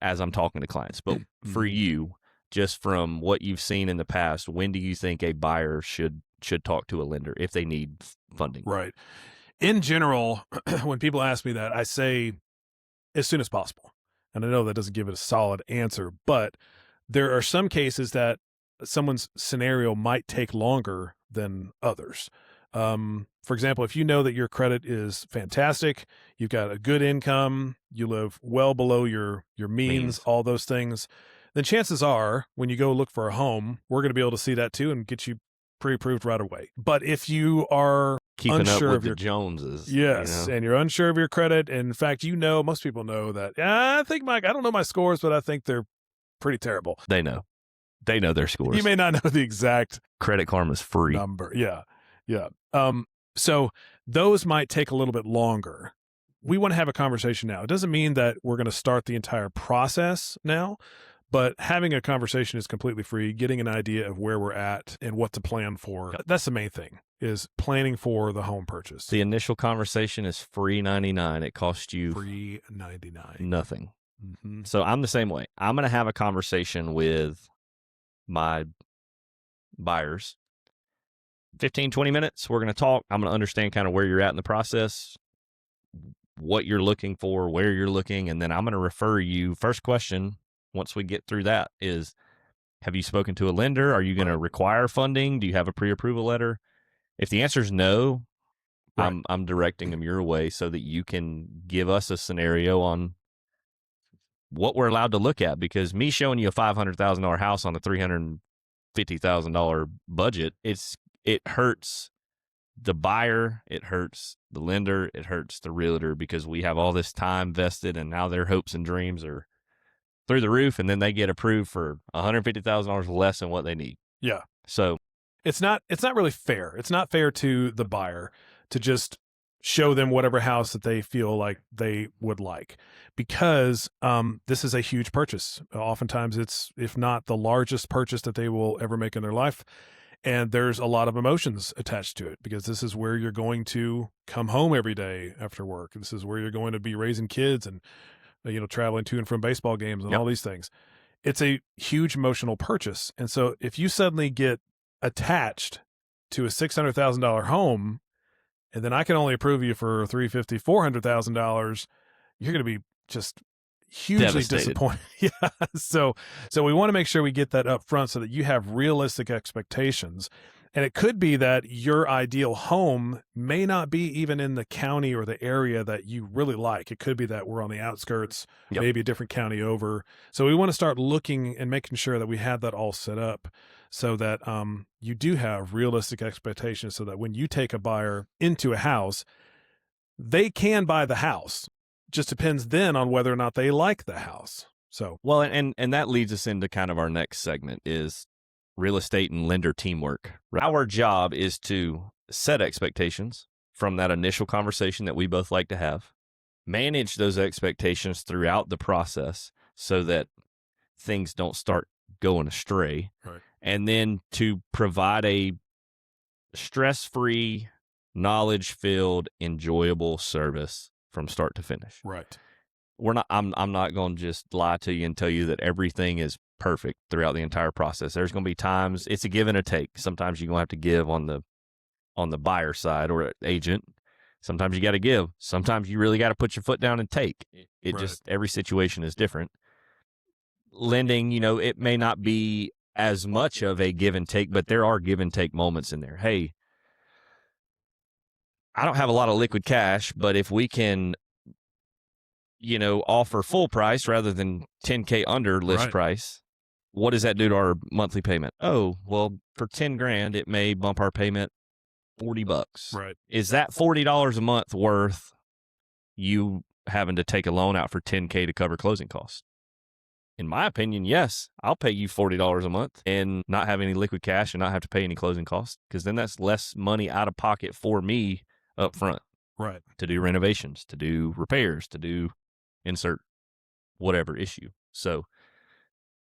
S1: as I'm talking to clients, but for you, just from what you've seen in the past, when do you think a buyer should talk to a lender if they need funding?
S2: Right. In general, when people ask me that, I say as soon as possible. And I know that doesn't give it a solid answer, but there are some cases that someone's scenario might take longer than others. For example, if you know that your credit is fantastic, you've got a good income, you live well below your means, all those things, then chances are when you go look for a home, we're going to be able to see that too and get you pre-approved right away. But if you are
S1: keeping
S2: unsure
S1: up with
S2: of your
S1: the Joneses,
S2: and you're unsure of your credit, and in fact, most people know that, I think I don't know my scores, but I think they're pretty terrible.
S1: They know their scores.
S2: You may not know the exact
S1: Credit Karma's free
S2: number. Yeah. So those might take a little bit longer. We want to have a conversation now. It doesn't mean that we're going to start the entire process now, but having a conversation is completely free, getting an idea of where we're at and what to plan for. That's the main thing, is planning for the home purchase.
S1: The initial conversation is free $99. It costs you
S2: free $99.
S1: Nothing.
S2: Mm-hmm.
S1: So I'm the same way. I'm going to have a conversation with my buyers. 15, 20 minutes, we're going to talk. I'm going to understand kind of where you're at in the process, what you're looking for, where you're looking, and then I'm going to refer you. First question, once we get through that, is have you spoken to a lender? Are you going to require funding? Do you have a pre-approval letter? If the answer is no,
S2: Right.
S1: I'm directing them your way so that you can give us a scenario on what we're allowed to look at. Because me showing you a $500,000 house on a $350,000 budget, it hurts the buyer, it hurts the lender, it hurts the realtor, because we have all this time vested and now their hopes and dreams are through the roof, and then they get approved for $150,000 less than what they need.
S2: Yeah.
S1: So
S2: it's not really fair. It's not fair to the buyer to just show them whatever house that they feel like they would like, because this is a huge purchase. Oftentimes it's, if not the largest purchase that they will ever make in their life. And there's a lot of emotions attached to it, because this is where you're going to come home every day after work. This is where you're going to be raising kids and, traveling to and from baseball games and
S1: Yep.
S2: all these things. It's a huge emotional purchase. And so if you suddenly get attached to a $600,000 home, and then I can only approve you for $350,000, $400,000, you're going to be just hugely
S1: Devastated.
S2: disappointed. Yeah. So we want to make sure we get that up front so that you have realistic expectations. And it could be that your ideal home may not be even in the county or the area that you really like. It could be that we're on the outskirts,
S1: Yep.
S2: maybe a different county over. So we want to start looking and making sure that we have that all set up so that you do have realistic expectations, so that when you take a buyer into a house, they can buy the house. Just depends then on whether or not they like the house. So,
S1: well, and that leads us into kind of our next segment, is real estate and lender teamwork. Our job is to set expectations from that initial conversation that we both like to have, manage those expectations throughout the process so that things don't start going astray,
S2: right.
S1: And then to provide a stress-free, knowledge-filled, enjoyable service from start to finish.
S2: Right.
S1: I'm not going to just lie to you and tell you that everything is perfect throughout the entire process. There's going to be times it's a give and a take. Sometimes you're going to have to give on the buyer side or agent. Sometimes you got to give. Sometimes you really got to put your foot down and take. It
S2: Right.
S1: just, every situation is different. Lending, it may not be as much of a give and take, but there are give and take moments in there. Hey, I don't have a lot of liquid cash, but if we can, offer full price rather than 10K under list
S2: Right.
S1: price, what does that do to our monthly payment? Oh, well, for 10 grand, it may bump our payment $40.
S2: Right.
S1: Is that $40 a month worth you having to take a loan out for 10K to cover closing costs? In my opinion, yes. I'll pay you $40 a month and not have any liquid cash and not have to pay any closing costs, because then that's less money out of pocket for me up front.
S2: Right.
S1: To do renovations, to do repairs, to do insert whatever issue. So I'm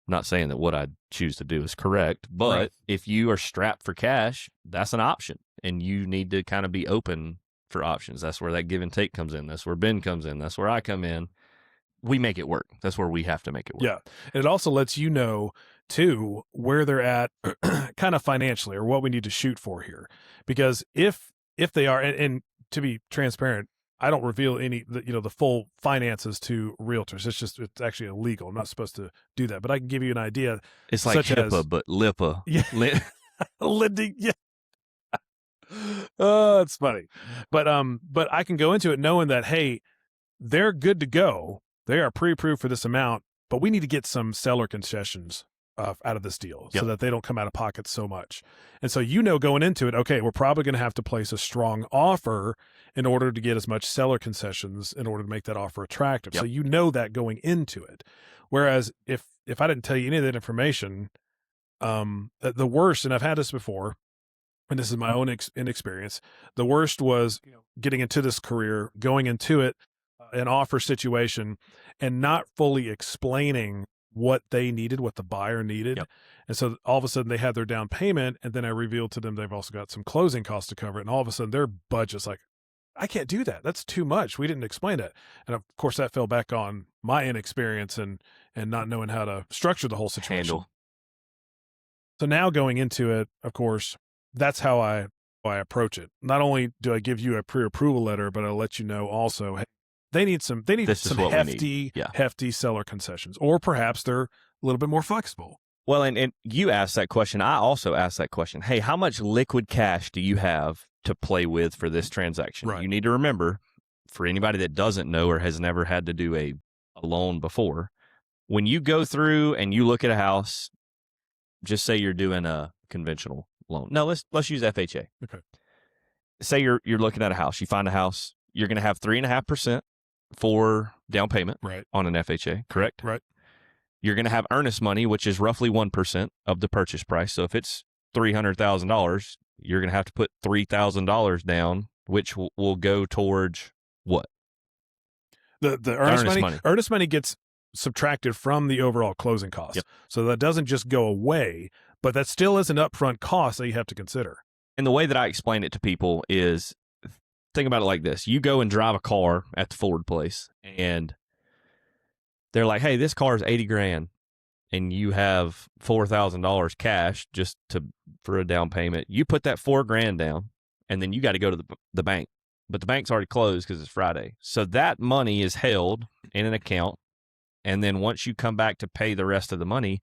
S1: not saying that what I choose to do is correct, but
S2: Right.
S1: if you are strapped for cash, that's an option, and you need to kind of be open for options. That's where that give and take comes in. That's where Ben comes in. That's where I come in. We make it work. That's where we have to make it work.
S2: Yeah. And it also lets you know, too, where they're at kind of financially, or what we need to shoot for here. Because if they are, and to be transparent, I don't reveal the full finances to realtors. It's actually illegal. I'm not supposed to do that, but I can give you an idea.
S1: It's like HIPAA, but LIPA.
S2: Yeah. Lending. Yeah. Oh, it's funny. But I can go into it knowing that, hey, they're good to go. They are pre-approved for this amount, but we need to get some seller concessions out of this deal so that they don't come out of pocket so much. And so, going into it, okay, we're probably going to have to place a strong offer in order to get as much seller concessions in order to make that offer attractive.
S1: Yep.
S2: So that going into it. Whereas if I didn't tell you any of that information, the worst, and I've had this before, and this is my own inexperience, the worst was getting into this career, going into it, an offer situation, and not fully explaining what they needed, what the buyer needed.
S1: Yep.
S2: And so all of a sudden they had their down payment, and then I revealed to them they've also got some closing costs to cover. And all of a sudden their budget's like I can't do that. That's too much. We didn't explain it. And of course that fell back on my inexperience and not knowing how to structure the whole situation.
S1: Handle.
S2: So now going into it, of course, that's how I approach it. Not only do I give you a pre-approval letter, but I'll let you know also, hey, they need some
S1: This is what we
S2: hefty,
S1: need. Yeah.
S2: hefty seller concessions, or perhaps they're a little bit more flexible.
S1: Well, and you asked that question. I also asked that question. Hey, how much liquid cash do you have to play with for this transaction?
S2: Right.
S1: You need to remember, for anybody that doesn't know or has never had to do a loan before, when you go through and you look at a house, just say you're doing a conventional loan. No, let's use FHA.
S2: Okay.
S1: Say you're looking at a house. You find a house. You're going to have 3.5% for down payment
S2: Right.
S1: on an FHA, correct?
S2: Right.
S1: You're going to have earnest money, which is roughly 1% of the purchase price. So if it's $300,000, you're going to have to put $3,000 down, which will go towards what?
S2: The earnest money gets subtracted from the overall closing cost.
S1: Yep.
S2: So that doesn't just go away, but that still is an upfront cost that you have to consider.
S1: And the way that I explain it to people is, think about it like this. You go and drive a car at the Ford place and they're like, hey, this car is $80,000 and you have $4,000 cash just for a down payment. You put that $4,000 down and then you got to go to the bank, but the bank's already closed because it's Friday. So that money is held in an account. And then once you come back to pay the rest of the money,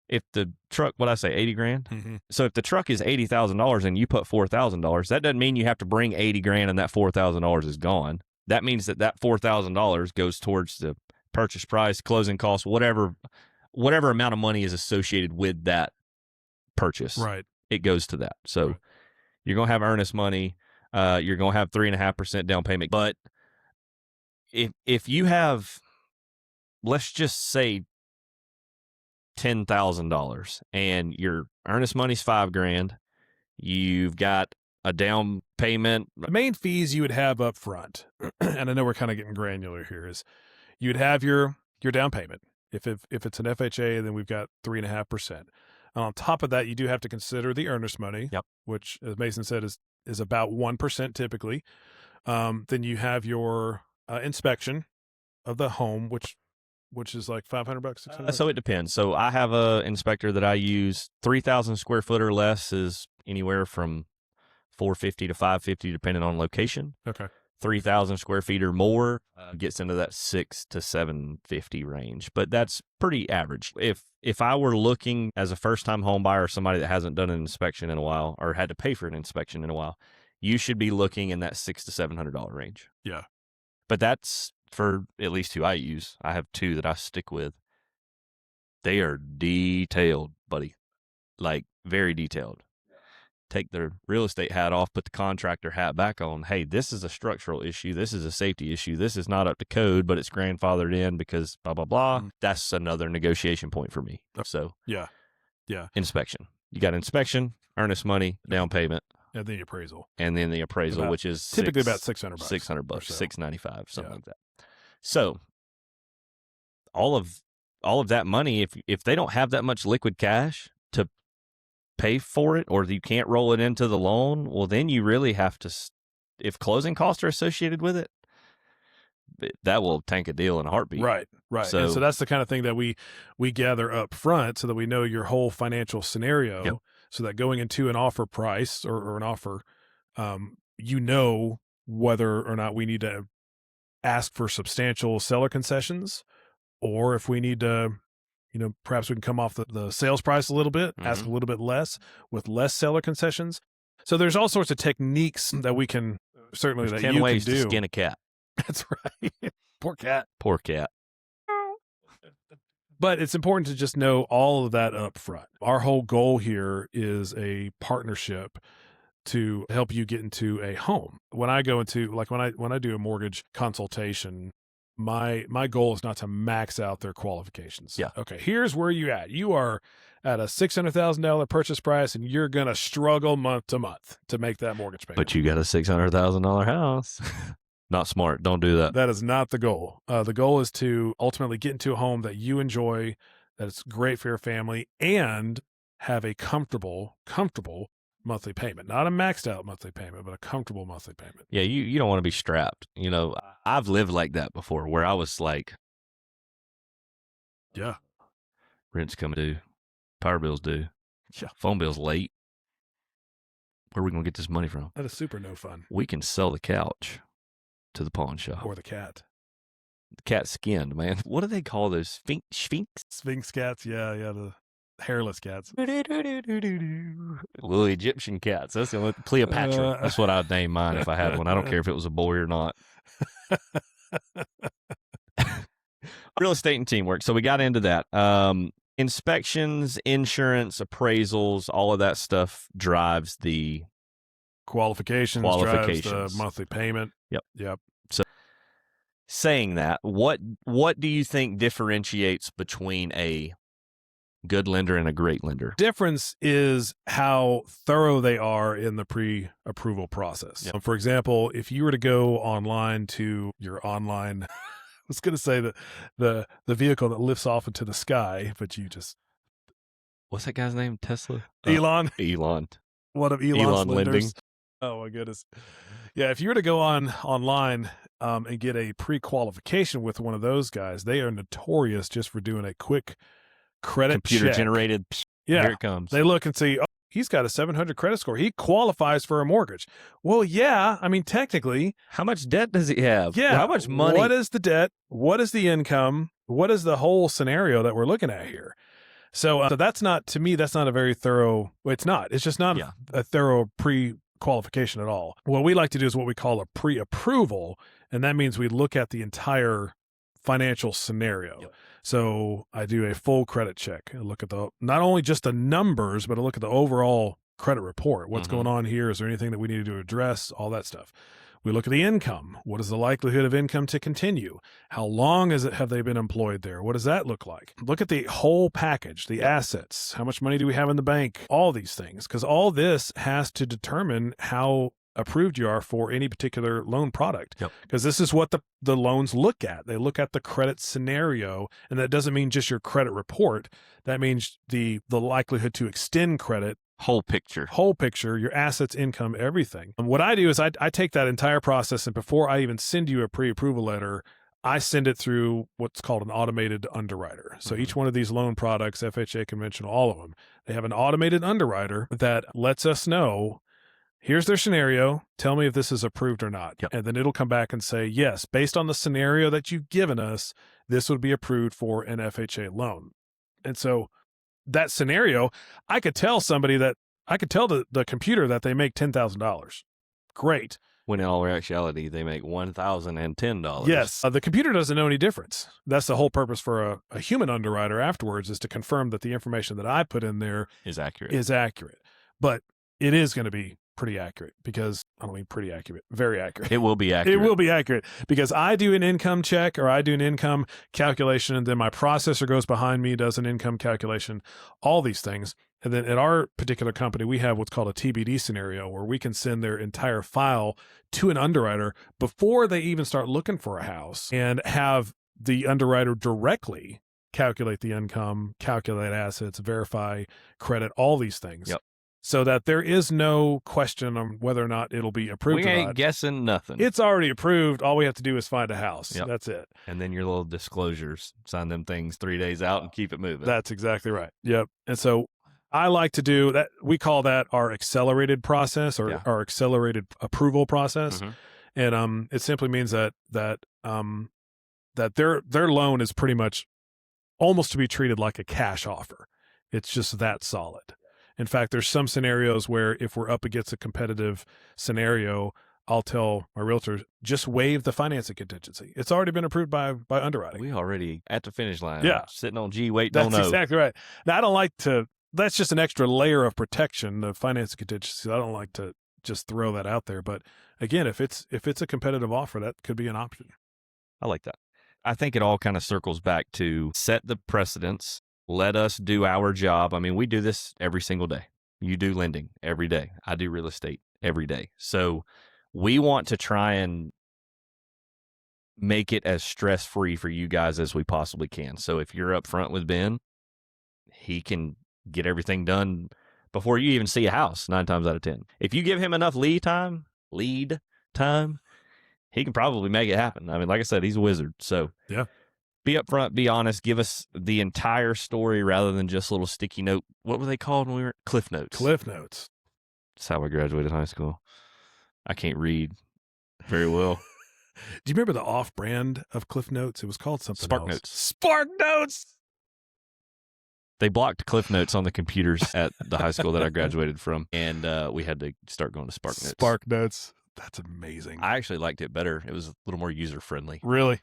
S1: if the truck, what I say, $80,000.
S2: Mm-hmm.
S1: So if the truck is $80,000 and you put $4,000, that doesn't mean you have to bring $80,000 and that $4,000 is gone. That means that $4,000 goes towards the purchase price, closing costs, whatever amount of money is associated with that purchase.
S2: Right.
S1: It goes to that. So
S2: right.
S1: You're going to have earnest money. You're going to have 3.5% down payment. But if you have, let's just say, $10,000 and your earnest money's $5,000, you've got a down payment.
S2: The main fees you would have up front, and I know we're kind of getting granular here, is you'd have your down payment. If it's an FHA, then we've got 3.5%. And on top of that, you do have to consider the earnest money,
S1: yep,
S2: which, as Mason said, is about 1% typically. Then you have your inspection of the home, which is like $500, $600.
S1: So it depends. So I have a inspector that I use. 3,000 square foot or less is anywhere from $450 to $550, depending on location.
S2: Okay.
S1: 3,000 square feet or more gets into that $600 to $750 range, but that's pretty average. If I were looking as a first-time home buyer or somebody that hasn't done an inspection in a while or had to pay for an inspection in a while, you should be looking in that $600 to $700 range.
S2: Yeah.
S1: But that's for at least who I use. I have two that I stick with. They are detailed, buddy. Like, very detailed. Take the real estate hat off, put the contractor hat back on. Hey, this is a structural issue. This is a safety issue. This is not up to code, but it's grandfathered in because blah, blah, blah. Mm. That's another negotiation point for me. So,
S2: yeah.
S1: Inspection. You got inspection, earnest money, down payment.
S2: And then the appraisal.
S1: And then the appraisal, which is
S2: typically about $600.
S1: $600, so. $695, something like that. So all of that money, if they don't have that much liquid cash to pay for it, or you can't roll it into the loan, well, then you really have to, if closing costs are associated with it, that will tank a deal in a heartbeat.
S2: Right. So that's the kind of thing that we gather up front so that we know your whole financial scenario. Yep. So that going into an offer price or an offer, whether or not we need to ask for substantial seller concessions, or if we need to, perhaps we can come off the sales price a little bit, mm-hmm. ask a little bit less with less seller concessions. So there's all sorts of techniques that we can certainly
S1: there's
S2: that
S1: 10
S2: you
S1: ways
S2: can do.
S1: To skin a cat.
S2: That's right. Poor cat. But it's important to just know all of that up front. Our whole goal here is a partnership to help you get into a home. When I go into, like when I do a mortgage consultation, my goal is not to max out their qualifications.
S1: Yeah.
S2: Okay, here's where you're at. You are at a $600,000 purchase price, and you're going to struggle month to month to make that mortgage payment.
S1: But you got a $600,000 house. Not smart. Don't do that.
S2: That is not the goal. The goal is to ultimately get into a home that you enjoy, that it's great for your family, and have a comfortable monthly payment, not a maxed out monthly payment, but a comfortable monthly payment.
S1: Yeah, you don't want to be strapped. You know, I've lived like that before where I was like,
S2: Yeah.
S1: rent's coming due, power bill's due,
S2: Yeah.
S1: phone bill's late. Where are we going to get this money from?
S2: That is super no fun.
S1: We can sell the couch to the pawn shop.
S2: Or the cat.
S1: The cat's skinned, man. What do they call those?
S2: Sphinx cats. Yeah. The hairless cats.
S1: Little Egyptian cats. That's the only Cleopatra. That's what I'd name mine if I had one. I don't care if it was a boy or not. Real estate and teamwork. So we got into that. Inspections, insurance, appraisals, all of that stuff drives the
S2: qualifications. Drives the monthly payment.
S1: Yep. So saying that, what do you think differentiates between a good lender and a great lender?
S2: Difference is how thorough they are in the pre-approval process.
S1: Yep.
S2: For example, if you were to go online to your online, I was going to say the vehicle that lifts off into the sky, but you just...
S1: What's that guy's name? Tesla?
S2: Elon. One of Elon's lenders.
S1: Lending.
S2: Oh my goodness. Yeah, if you were to go online and get a pre-qualification with one of those guys, they are notorious just for doing a quick credit
S1: Computer
S2: check.
S1: generated.
S2: Yeah.
S1: Here it comes.
S2: They look and see, oh, he's got a 700 credit score. He qualifies for a mortgage. Well, yeah, I mean, technically.
S1: How much debt does he have?
S2: Yeah.
S1: How much money?
S2: What is the debt? What is the income? What is the whole scenario that we're looking at here? So that's not, to me, that's not a very thorough, well, it's not. It's just not a thorough pre-qualification at all. What we like to do is what we call a pre-approval, and that means we look at the entire financial scenario.
S1: Yep.
S2: So I do a full credit check. I look at not only just the numbers, but I look at the overall credit report. What's going on here? Is there anything that we need to address? All that stuff. We look at the income. What is the likelihood of income to continue? How long have they been employed there? What does that look like? Look at the whole package, the assets. How much money do we have in the bank? All these things, because all this has to determine how approved you are for any particular loan product. Because this is what the loans look at. They look at the credit scenario, and that doesn't mean just your credit report. That means the likelihood to extend credit. Whole picture, your assets, income, everything. And what I do is I take that entire process, and before I even send you a pre-approval letter, I send it through what's called an automated underwriter. So each one of these loan products, FHA, conventional, all of them, they have an automated underwriter that lets us know, here's their scenario. Tell me if this is approved or not. And then it'll come back and say, yes, based on the scenario that you've given us, this would be approved for an FHA loan. And so that scenario, I could tell the computer that they make $10,000. Great.
S1: When in all actuality, they make $1,010.
S2: Yes. The computer doesn't know any difference. That's the whole purpose for a human underwriter afterwards, is to confirm that the information that I put in there
S1: is
S2: accurate. But it is going to be pretty accurate, because I don't mean pretty accurate, very accurate.
S1: It will be accurate.
S2: It will be accurate, because I do an income check, or I do an income calculation, and then my processor goes behind me, does an income calculation, all these things. And then at our particular company, we have what's called a TBD scenario, where we can send their entire file to an underwriter before they even start looking for a house, and have the underwriter directly calculate the income, calculate assets, verify credit, all these things. So that there is no question on whether or not it'll be approved.
S1: We
S2: or
S1: ain't
S2: not.
S1: guessing nothing.
S2: It's already approved. All we have to do is find a house. That's it.
S1: And then your little disclosures, sign them things 3 days out and keep it moving.
S2: That's exactly right. Yep. And so I like to do that. We call that our accelerated process, or our accelerated approval process. And it simply means that their loan is pretty much almost to be treated like a cash offer. It's just that solid. In fact, there's some scenarios where if we're up against a competitive scenario, I'll tell my realtor, just waive the financing contingency. It's already been approved by underwriting.
S1: We already at the finish line.
S2: Yeah.
S1: Sitting on G, waiting on O.
S2: That's exactly right. Now, I don't like to, that's just an extra layer of protection, the financing contingency. I don't like to just throw that out there. But again, if it's a competitive offer, that could be an option.
S1: I like that. I think it all kind of circles back to set the precedents. Let us do our job. I mean, we do this every single day. You do lending every day. I do real estate every day. So we want to try and make it as stress-free for you guys as we possibly can. So if you're up front with Ben, he can get everything done before you even see a house 9 times out of 10. If you give him enough lead time, he can probably make it happen. I mean, like I said, he's a wizard. So
S2: Yeah.
S1: be upfront, be honest, give us the entire story rather than just little sticky note. What were they called when we were Cliff Notes?
S2: Cliff Notes.
S1: That's how I graduated high school. I can't read very well.
S2: Do you remember the off-brand of Cliff Notes? It was called something
S1: Spark
S2: else.
S1: Notes.
S2: Spark Notes.
S1: They blocked Cliff Notes on the computers at the high school that I graduated from, and we had to start going to Spark Notes.
S2: Spark Notes. That's amazing.
S1: I actually liked it better. It was a little more user-friendly.
S2: Really?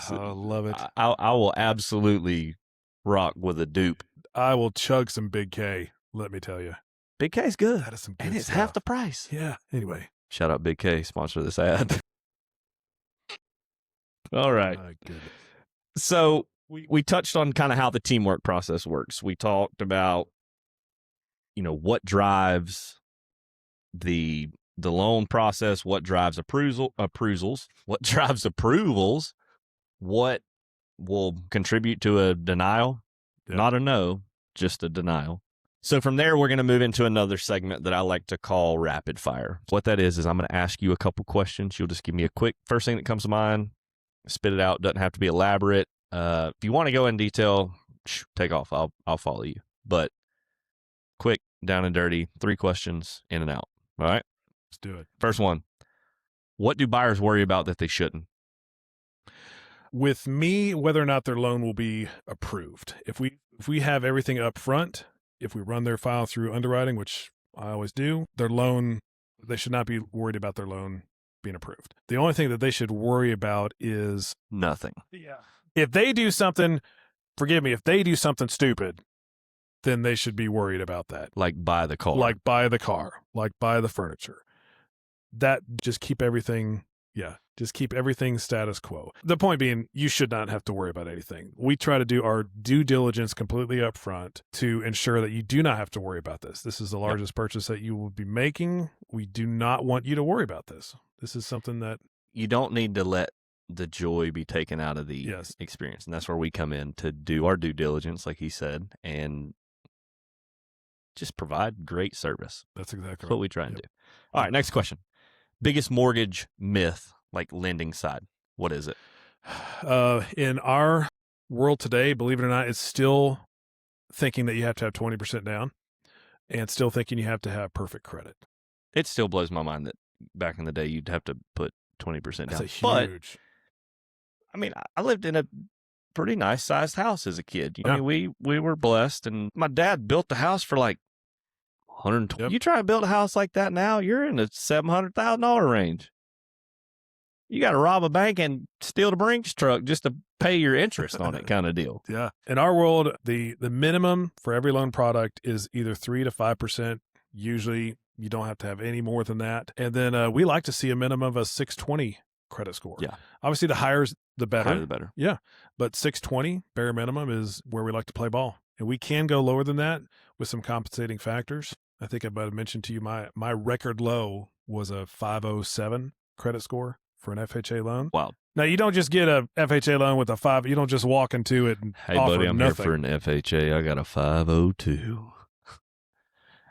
S1: So,
S2: I love it.
S1: I will absolutely rock with a dupe.
S2: I will chug some Big K, let me tell you.
S1: Big K's good.
S2: That is some good
S1: and it's
S2: stuff.
S1: half the price.
S2: Yeah. Anyway.
S1: Shout out Big K, sponsor this ad. All right.
S2: My goodness.
S1: So we touched on kind of how the teamwork process works. We talked about, what drives the loan process, what drives approvals, what drives approvals, what will contribute to a denial, not a no, just a denial. So from there, we're going to move into another segment that I like to call rapid fire. What that is I'm going to ask you a couple questions. You'll just give me a quick first thing that comes to mind, spit it out. Doesn't have to be elaborate. If you want to go in detail, take off. I'll follow you. But quick, down and dirty, 3 questions, in and out. All right?
S2: Let's do it.
S1: First one. What do buyers worry about that they shouldn't?
S2: With me, whether or not their loan will be approved. If we have everything up front, if we run their file through underwriting, which I always do, they should not be worried about their loan being approved. The only thing that they should worry about is
S1: nothing.
S2: Yeah. If they do something, forgive me, if they do something stupid, then they should be worried about that.
S1: Like buy the car.
S2: Like buy the car, like buy the furniture. Just keep everything status quo. The point being, you should not have to worry about anything. We try to do our due diligence completely up front to ensure that you do not have to worry about this. This is the largest purchase that you will be making. We do not want you to worry about this. This is something that
S1: you don't need to let the joy be taken out of the experience. And that's where we come in to do our due diligence, like he said, and just provide great service.
S2: That's exactly
S1: what we try and do. All right, next question. Biggest mortgage myth, like lending side. What is it?
S2: In our world today, believe it or not, it's still thinking that you have to have 20% down and still thinking you have to have perfect credit.
S1: It still blows my mind that back in the day you'd have to put 20% down.
S2: That's a huge.
S1: But, I mean, I lived in a pretty nice sized house as a kid. I mean, we were blessed, and my dad built the house for like 120. You try to build a house like that now, you're in the $700,000 range. You got to rob a bank and steal the Brinks truck just to pay your interest on it, kind of deal.
S2: Yeah. In our world, the minimum for every loan product is either 3 to 5%. Usually, you don't have to have any more than that. And then we like to see a minimum of a 620 credit score.
S1: Yeah.
S2: Obviously, the higher the better.
S1: Higher the better.
S2: Yeah. But 620 bare minimum is where we like to play ball. And we can go lower than that with some compensating factors. I think I might have mentioned to you my record low was a 507 credit score for an FHA loan.
S1: Wow.
S2: Now, you don't just get a FHA loan with a 5. You don't just walk into it and
S1: hey,
S2: offer
S1: buddy, I'm
S2: nothing.
S1: here for an FHA. I got a 502.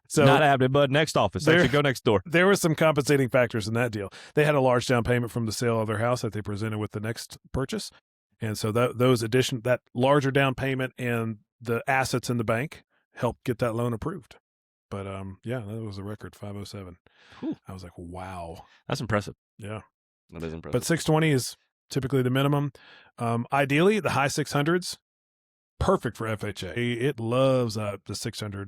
S2: So
S1: not happening, bud. Next office. Actually, go next door.
S2: There were some compensating factors in that deal. They had a large down payment from the sale of their house that they presented with the next purchase. And so that larger down payment and the assets in the bank helped get that loan approved. But that was a record 507.
S1: Whew.
S2: I was like, wow.
S1: That's impressive.
S2: Yeah.
S1: That is impressive.
S2: But 620 is typically the minimum. Ideally, the high 600s, perfect for FHA. It loves the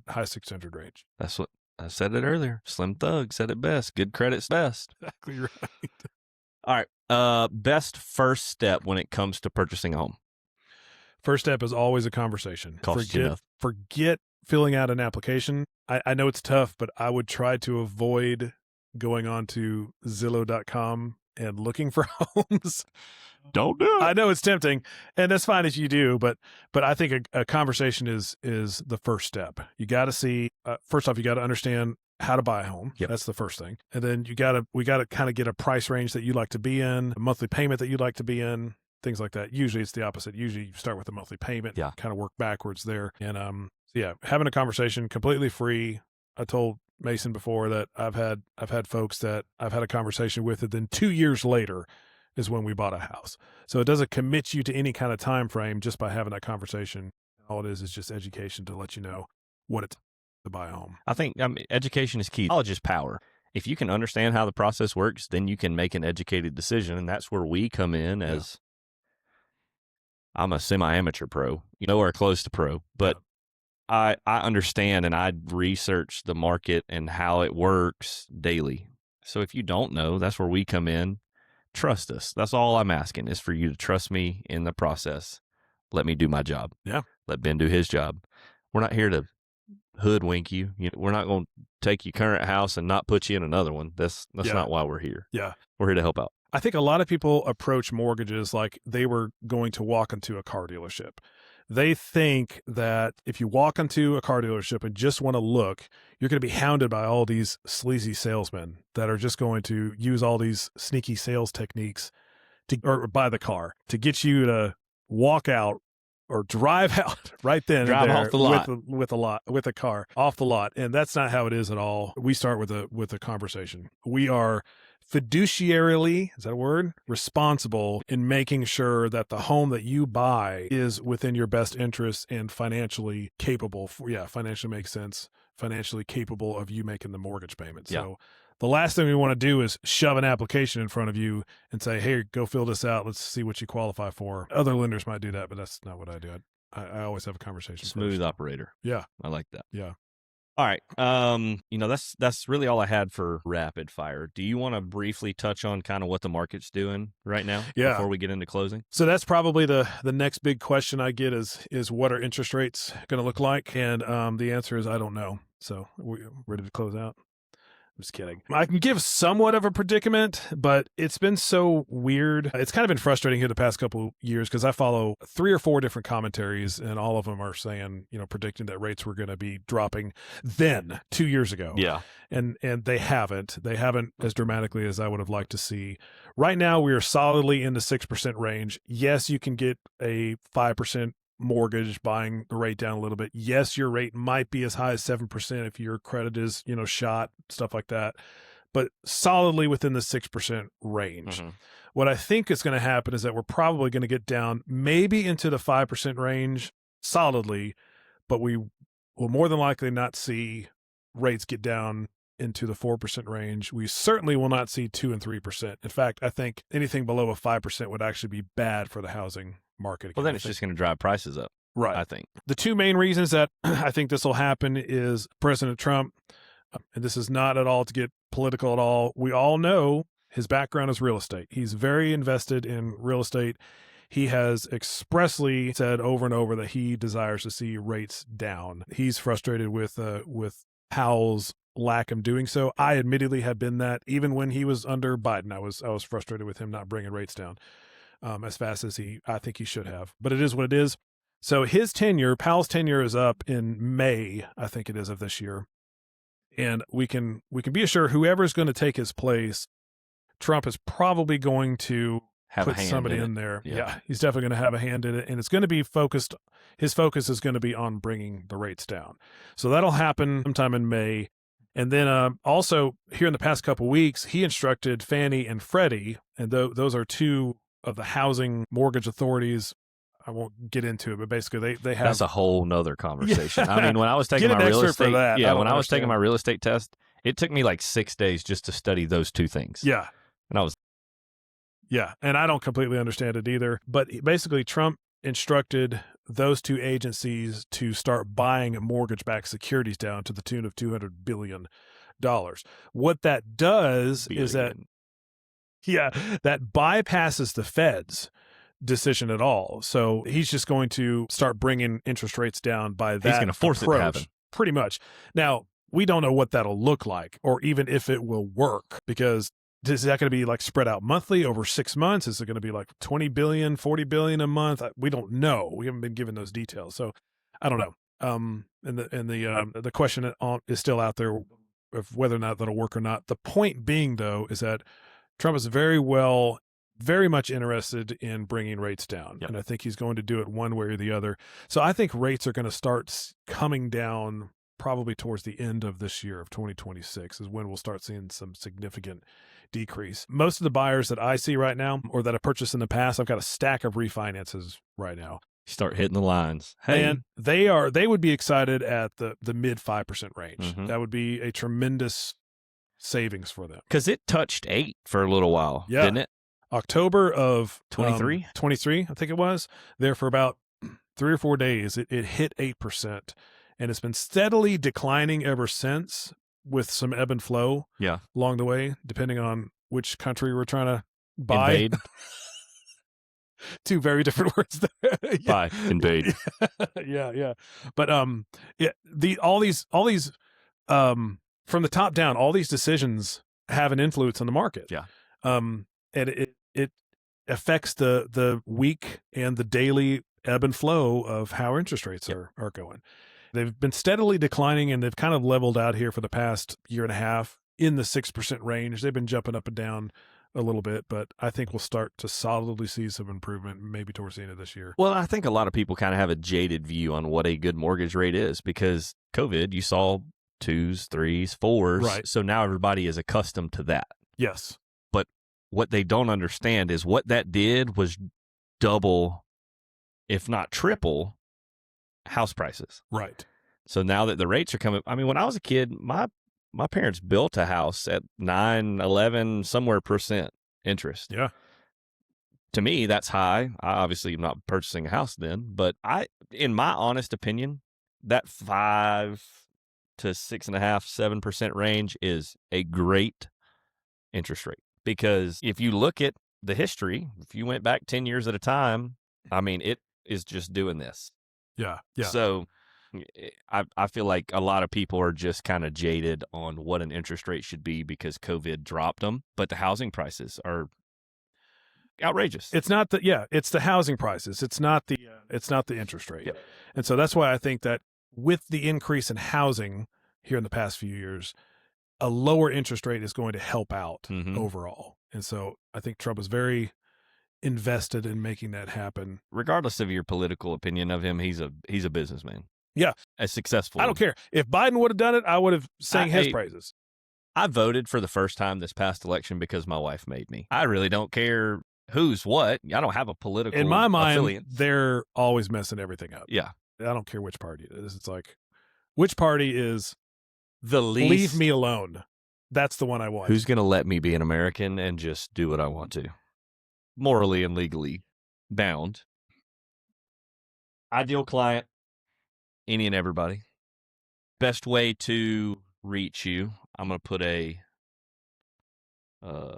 S2: high 600 range.
S1: That's what I said it earlier. Slim Thug said it best. Good credit's best.
S2: Exactly right.
S1: All right. Best first step when it comes to purchasing a home.
S2: First step is always a conversation.
S1: Forget
S2: filling out an application. I know it's tough, but I would try to avoid going on to Zillow.com and looking for homes.
S1: Don't do it.
S2: I know it's tempting, and that's fine if you do, but I think a conversation is the first step. You got to see, first off, you got to understand how to buy a home.
S1: Yep.
S2: That's the first thing. And then we got to kind of get a price range that you'd like to be in, a monthly payment that you'd like to be in, things like that. Usually it's the opposite. Usually you start with a monthly payment, kind of work backwards there. And Yeah, having a conversation completely free. I told Mason before that I've had folks that I've had a conversation with, and then 2 years later is when we bought a house. So it doesn't commit you to any kind of time frame just by having that conversation. All it is just education to let you know what it's to buy a home.
S1: I think education is key. Knowledge is power. If you can understand how the process works, then you can make an educated decision, and that's where we come in as I'm a semi-amateur pro, nowhere close to pro, but I understand and I research the market and how it works daily. So if you don't know, that's where we come in. Trust us. That's all I'm asking is for you to trust me in the process. Let me do my job.
S2: Yeah.
S1: Let Ben do his job. We're not here to hoodwink you. We're not going to take your current house and not put you in another one. That's not why we're here.
S2: Yeah.
S1: We're here to help out.
S2: I think a lot of people approach mortgages like they were going to walk into a car dealership. They think that if you walk into a car dealership and just want to look, you're going to be hounded by all these sleazy salesmen that are just going to use all these sneaky sales techniques or buy the car to get you to walk out or drive out right then
S1: Drive
S2: and there
S1: off the lot.
S2: with a car off the lot. And that's not how it is at all. We start with a conversation. We are fiduciarily, is that a word? Responsible in making sure that the home that you buy is within your best interest and financially capable. Financially makes sense. Financially capable of you making the mortgage payment.
S1: Yeah.
S2: So the last thing we want to do is shove an application in front of you and say, hey, go fill this out. Let's see what you qualify for. Other lenders might do that, but that's not what I do. I always have a conversation.
S1: Smooth
S2: first.
S1: operator.
S2: Yeah.
S1: I like that.
S2: Yeah.
S1: All right. That's really all I had for rapid fire. Do you want to briefly touch on kind of what the market's doing right now before we get into closing?
S2: So that's probably the next big question I get is what are interest rates going to look like? And the answer is I don't know. So we're ready to close out. I'm just kidding. I can give somewhat of a predicament, but it's been so weird. It's kind of been frustrating here the past couple of years because I follow 3 or 4 different commentaries, and all of them are saying, predicting that rates were going to be dropping then 2 years ago.
S1: Yeah.
S2: And they haven't. They haven't as dramatically as I would have liked to see. Right now, we are solidly in the 6% range. Yes, you can get a 5% mortgage buying the rate down a little bit. Yes, your rate might be as high as 7% if your credit is, shot, stuff like that, but solidly within the 6% range.
S1: Mm-hmm.
S2: What I think is going to happen is that we're probably going to get down maybe into the 5% range solidly, but we will more than likely not see rates get down into the 4% range. We certainly will not see 2 and 3%. In fact, I think anything below a 5% would actually be bad for the housing market.
S1: Well, then it's just going to drive prices up.
S2: Right.
S1: I think.
S2: The 2 main reasons that I think this will happen is President Trump, and this is not at all to get political at all. We all know his background is real estate. He's very invested in real estate. He has expressly said over and over that he desires to see rates down. He's frustrated with Powell's lack of doing so. I admittedly have been that even when he was under Biden. I was frustrated with him not bringing rates down as fast as I think he should have. But it is what it is. So Powell's tenure is up in May, I think it is, of this year. And we can be assured whoever's going to take his place, Trump is probably going to put somebody in there. Yeah, he's definitely going to have a hand in it. And it's going to be focused. His focus is going to be on bringing the rates down. So that'll happen sometime in May. And then also here in the past couple of weeks, he instructed Fannie and Freddie, and those are 2 of the housing mortgage authorities. I won't get into it, but basically they have.
S1: That's a whole nother conversation.
S2: Yeah.
S1: I mean, when I was taking my real estate, when I was taking my
S2: real
S1: real estate test, it took me like 6 days just to study those 2 things.
S2: Yeah.
S1: And I was.
S2: Yeah. And I don't completely understand it either, but basically Trump instructed those 2 agencies to start buying mortgage-backed securities down to the tune of $200 billion. What that does is that bypasses the Fed's decision at all. So he's just going to start bringing interest rates down by that.
S1: He's going to force it to happen.
S2: Pretty much. Now, we don't know what that'll look like or even if it will work, because is that going to be like spread out monthly over 6 months? Is it going to be like 20 billion, 40 billion a month? We don't know. We haven't been given those details. So I don't know. And the question is still out there of whether or not that'll work or not. The point being, though, is that Trump is very well very much interested in bringing rates down.
S1: Yep.
S2: And I think he's going to do it one way or the other. So I think rates are going to start coming down probably towards the end of this year of 2026 is when we'll start seeing some significant decrease. Most of the buyers that I see right now or that I purchased in the past, I've got a stack of refinances right now.
S1: Start hitting the lines. Hey,
S2: And they would be excited at the mid 5% range.
S1: Mhm.
S2: That would be a tremendous savings for them.
S1: because it touched 8 for a little while,
S2: Yeah.
S1: didn't it?
S2: October of
S1: 23?
S2: 23, I think it was. There for about 3 or 4 days, it hit 8%. And it's been steadily declining ever since with some ebb and flow
S1: Yeah.
S2: along the way, depending on which country we're trying to buy.
S1: Invade.
S2: Two very different words there. Yeah.
S1: Buy. Invade.
S2: Yeah. But all these from the top down, all these decisions have an influence on the market.
S1: Yeah.
S2: And it affects the week and the daily ebb and flow of how interest rates are going. They've been steadily declining and they've kind of leveled out here for the past year and a half in the 6% range. They've been jumping up and down a little bit, but I think we'll start to solidly see some improvement maybe towards the end of this year.
S1: Well, I think a lot of people kind of have a jaded view on what a good mortgage rate is because COVID, you saw 2s, 3s, 4s.
S2: Right.
S1: So now everybody is accustomed to that.
S2: Yes.
S1: But what they don't understand is what that did was double, if not triple, house prices.
S2: Right.
S1: So now that the rates are coming, I mean, when I was a kid, my parents built a house at 9, 11, somewhere percent interest.
S2: Yeah.
S1: To me, that's high. I obviously am not purchasing a house then, but in my honest opinion, that 5 to 6.5, 7% range is a great interest rate. Because if you look at the history, if you went back 10 years at a time, I mean, it is just doing this.
S2: Yeah.
S1: So I feel like a lot of people are just kind of jaded on what an interest rate should be because COVID dropped them, but the housing prices are outrageous.
S2: It's the housing prices. It's not the interest rate.
S1: Yep.
S2: And so that's why I think that with the increase in housing here in the past few years, a lower interest rate is going to help out
S1: Mhm.
S2: overall. And so I think Trump is very invested in making that happen.
S1: Regardless of your political opinion of him, he's a businessman.
S2: Yeah.
S1: A successful.
S2: I don't care. If Biden would have done it, I would have sang his
S1: Hey,
S2: praises.
S1: I voted for the first time this past election because my wife made me. I really don't care who's what. I don't have a political
S2: In my mind,
S1: affiliate.
S2: they're always messing everything up.
S1: Yeah.
S2: I don't care which party it is. It's like, which party is
S1: The least.
S2: leave me alone? That's the one I want.
S1: Who's going to let me be an American and just do what I want to? Morally and legally bound. Ideal client, any and everybody. Best way to reach you, I'm going to put a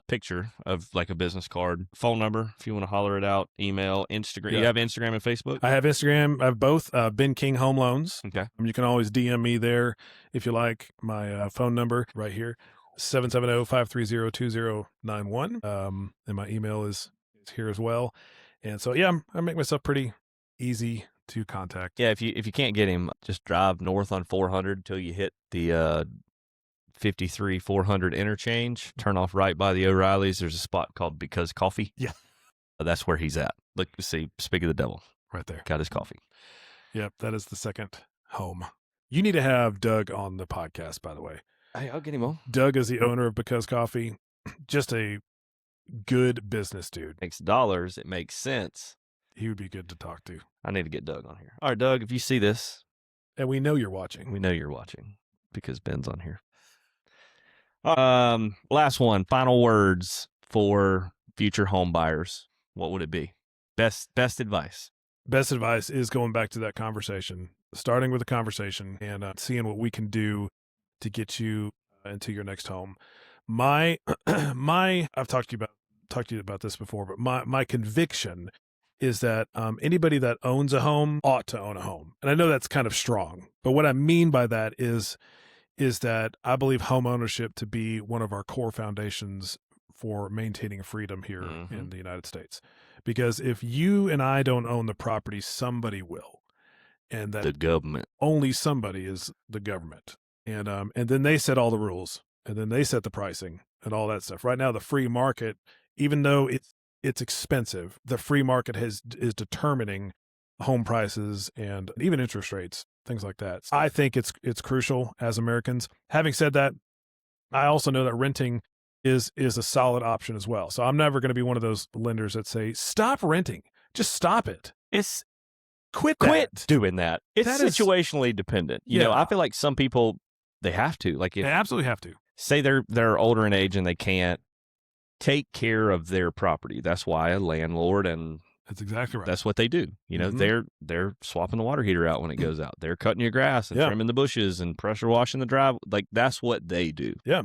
S1: picture of like a business card, phone number if you want to holler it out, email, Instagram.
S2: Yeah.
S1: You have Instagram and Facebook?
S2: I have Instagram. I have both. Ben King Home Loans.
S1: Okay.
S2: You can always DM me there if you like. My phone number right here, 770-530-2091. And my email is here as well. And so, yeah, I make myself pretty easy to contact.
S1: Yeah, if you can't get him, just drive north on 400 till you hit the 53 400 interchange. Turn off right by the O'Reillys. There's a spot called Because Coffee.
S2: Yeah.
S1: That's where he's at. Look, see, speak of the devil.
S2: Right there.
S1: Got his coffee.
S2: Yep, that is the second home. You need to have Doug on the podcast, by the way.
S1: Hey, I'll get him on.
S2: Doug is the owner of Because Coffee. Just a good business dude.
S1: Makes dollars. It makes sense.
S2: He would be good to talk to.
S1: I need to get Doug on here. All right, Doug, if you see this,
S2: And we know you're watching.
S1: we know you're watching because Ben's on here. Last one, final words for future home buyers. What would it be? Best advice.
S2: Best advice is going back to that conversation, starting with a conversation and seeing what we can do to get you into your next home. I've talked to you about this before, but my conviction is that anybody that owns a home ought to own a home. And I know that's kind of strong, but what I mean by that is that I believe home ownership to be one of our core foundations for maintaining freedom here in the United States. Because if you and I don't own the property, somebody will. And that
S1: The government.
S2: only somebody is the government. And then they set all the rules, and then they set the pricing and all that stuff. Right now, the free market, even though it's expensive. The free market is determining home prices and even interest rates, things like that. So I think it's crucial as Americans. Having said that, I also know that renting is a solid option as well. So I'm never going to be one of those lenders that say, stop renting. Just stop it.
S1: It's
S2: Quit
S1: doing that. It's
S2: That is-
S1: situationally dependent. You know,
S2: Yeah.
S1: I feel like some people, they have to. Like,
S2: They
S1: if
S2: absolutely have to.
S1: say they're older in age and they can't take care of their property, that's why a landlord, and
S2: That's exactly right.
S1: that's what they do. You know,
S2: Mhm.
S1: they're swapping the water heater out when it goes out. They're cutting your grass and
S2: Yeah.
S1: trimming the bushes and pressure washing the drive. Like, that's what they do.
S2: Yeah.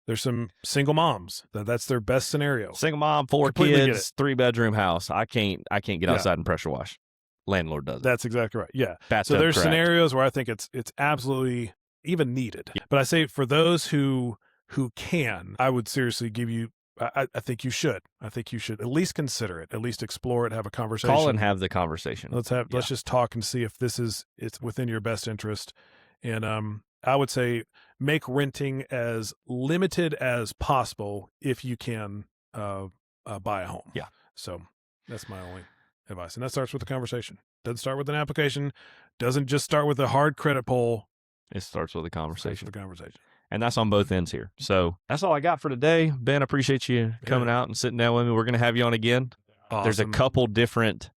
S2: There's some single moms that's their best scenario.
S1: Single mom, 4
S2: Completely get
S1: kids, 3-bedroom house. I can't get
S2: Yeah.
S1: outside and pressure wash. Landlord does it.
S2: That's exactly right. Yeah.
S1: Bathtub
S2: So there's
S1: cracked.
S2: scenarios where I think it's absolutely even needed.
S1: Yeah.
S2: But I say for those who can, I would seriously give you. I think you should. I think you should at least consider it, at least explore it, have a conversation.
S1: Call and have the conversation.
S2: Let's just talk and see if it's within your best interest. And I would say make renting as limited as possible if you can buy a home.
S1: Yeah.
S2: So that's my only advice. And that starts with a conversation. Doesn't start with an application. Doesn't just start with a hard credit pull.
S1: It starts with a conversation.
S2: Starts with a conversation.
S1: And that's on both ends here. So that's all I got for today. Ben, I appreciate you coming out and sitting down with me. We're going to have you on again.
S2: Awesome.
S1: There's a couple different,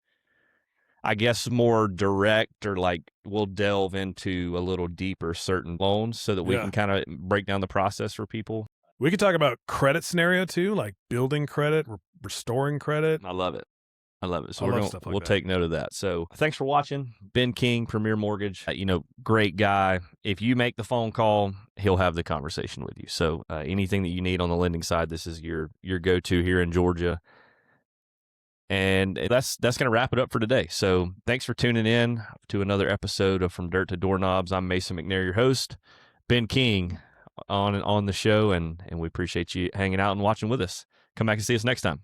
S1: I guess, more direct, or like we'll delve into a little deeper certain loans so that we can kind of break down the process for people.
S2: We could talk about credit scenario too, like building credit, restoring credit.
S1: I love it. I love it. So
S2: I love stuff like
S1: we'll
S2: that.
S1: take note of that. So thanks for watching. Ben King, Premier Mortgage, great guy. If you make the phone call, he'll have the conversation with you. So anything that you need on the lending side, this is your go-to here in Georgia. And that's going to wrap it up for today. So thanks for tuning in to another episode of From Dirt to Doorknobs. I'm Mason McNair, your host. Ben King on the show, and we appreciate you hanging out and watching with us. Come back and see us next time.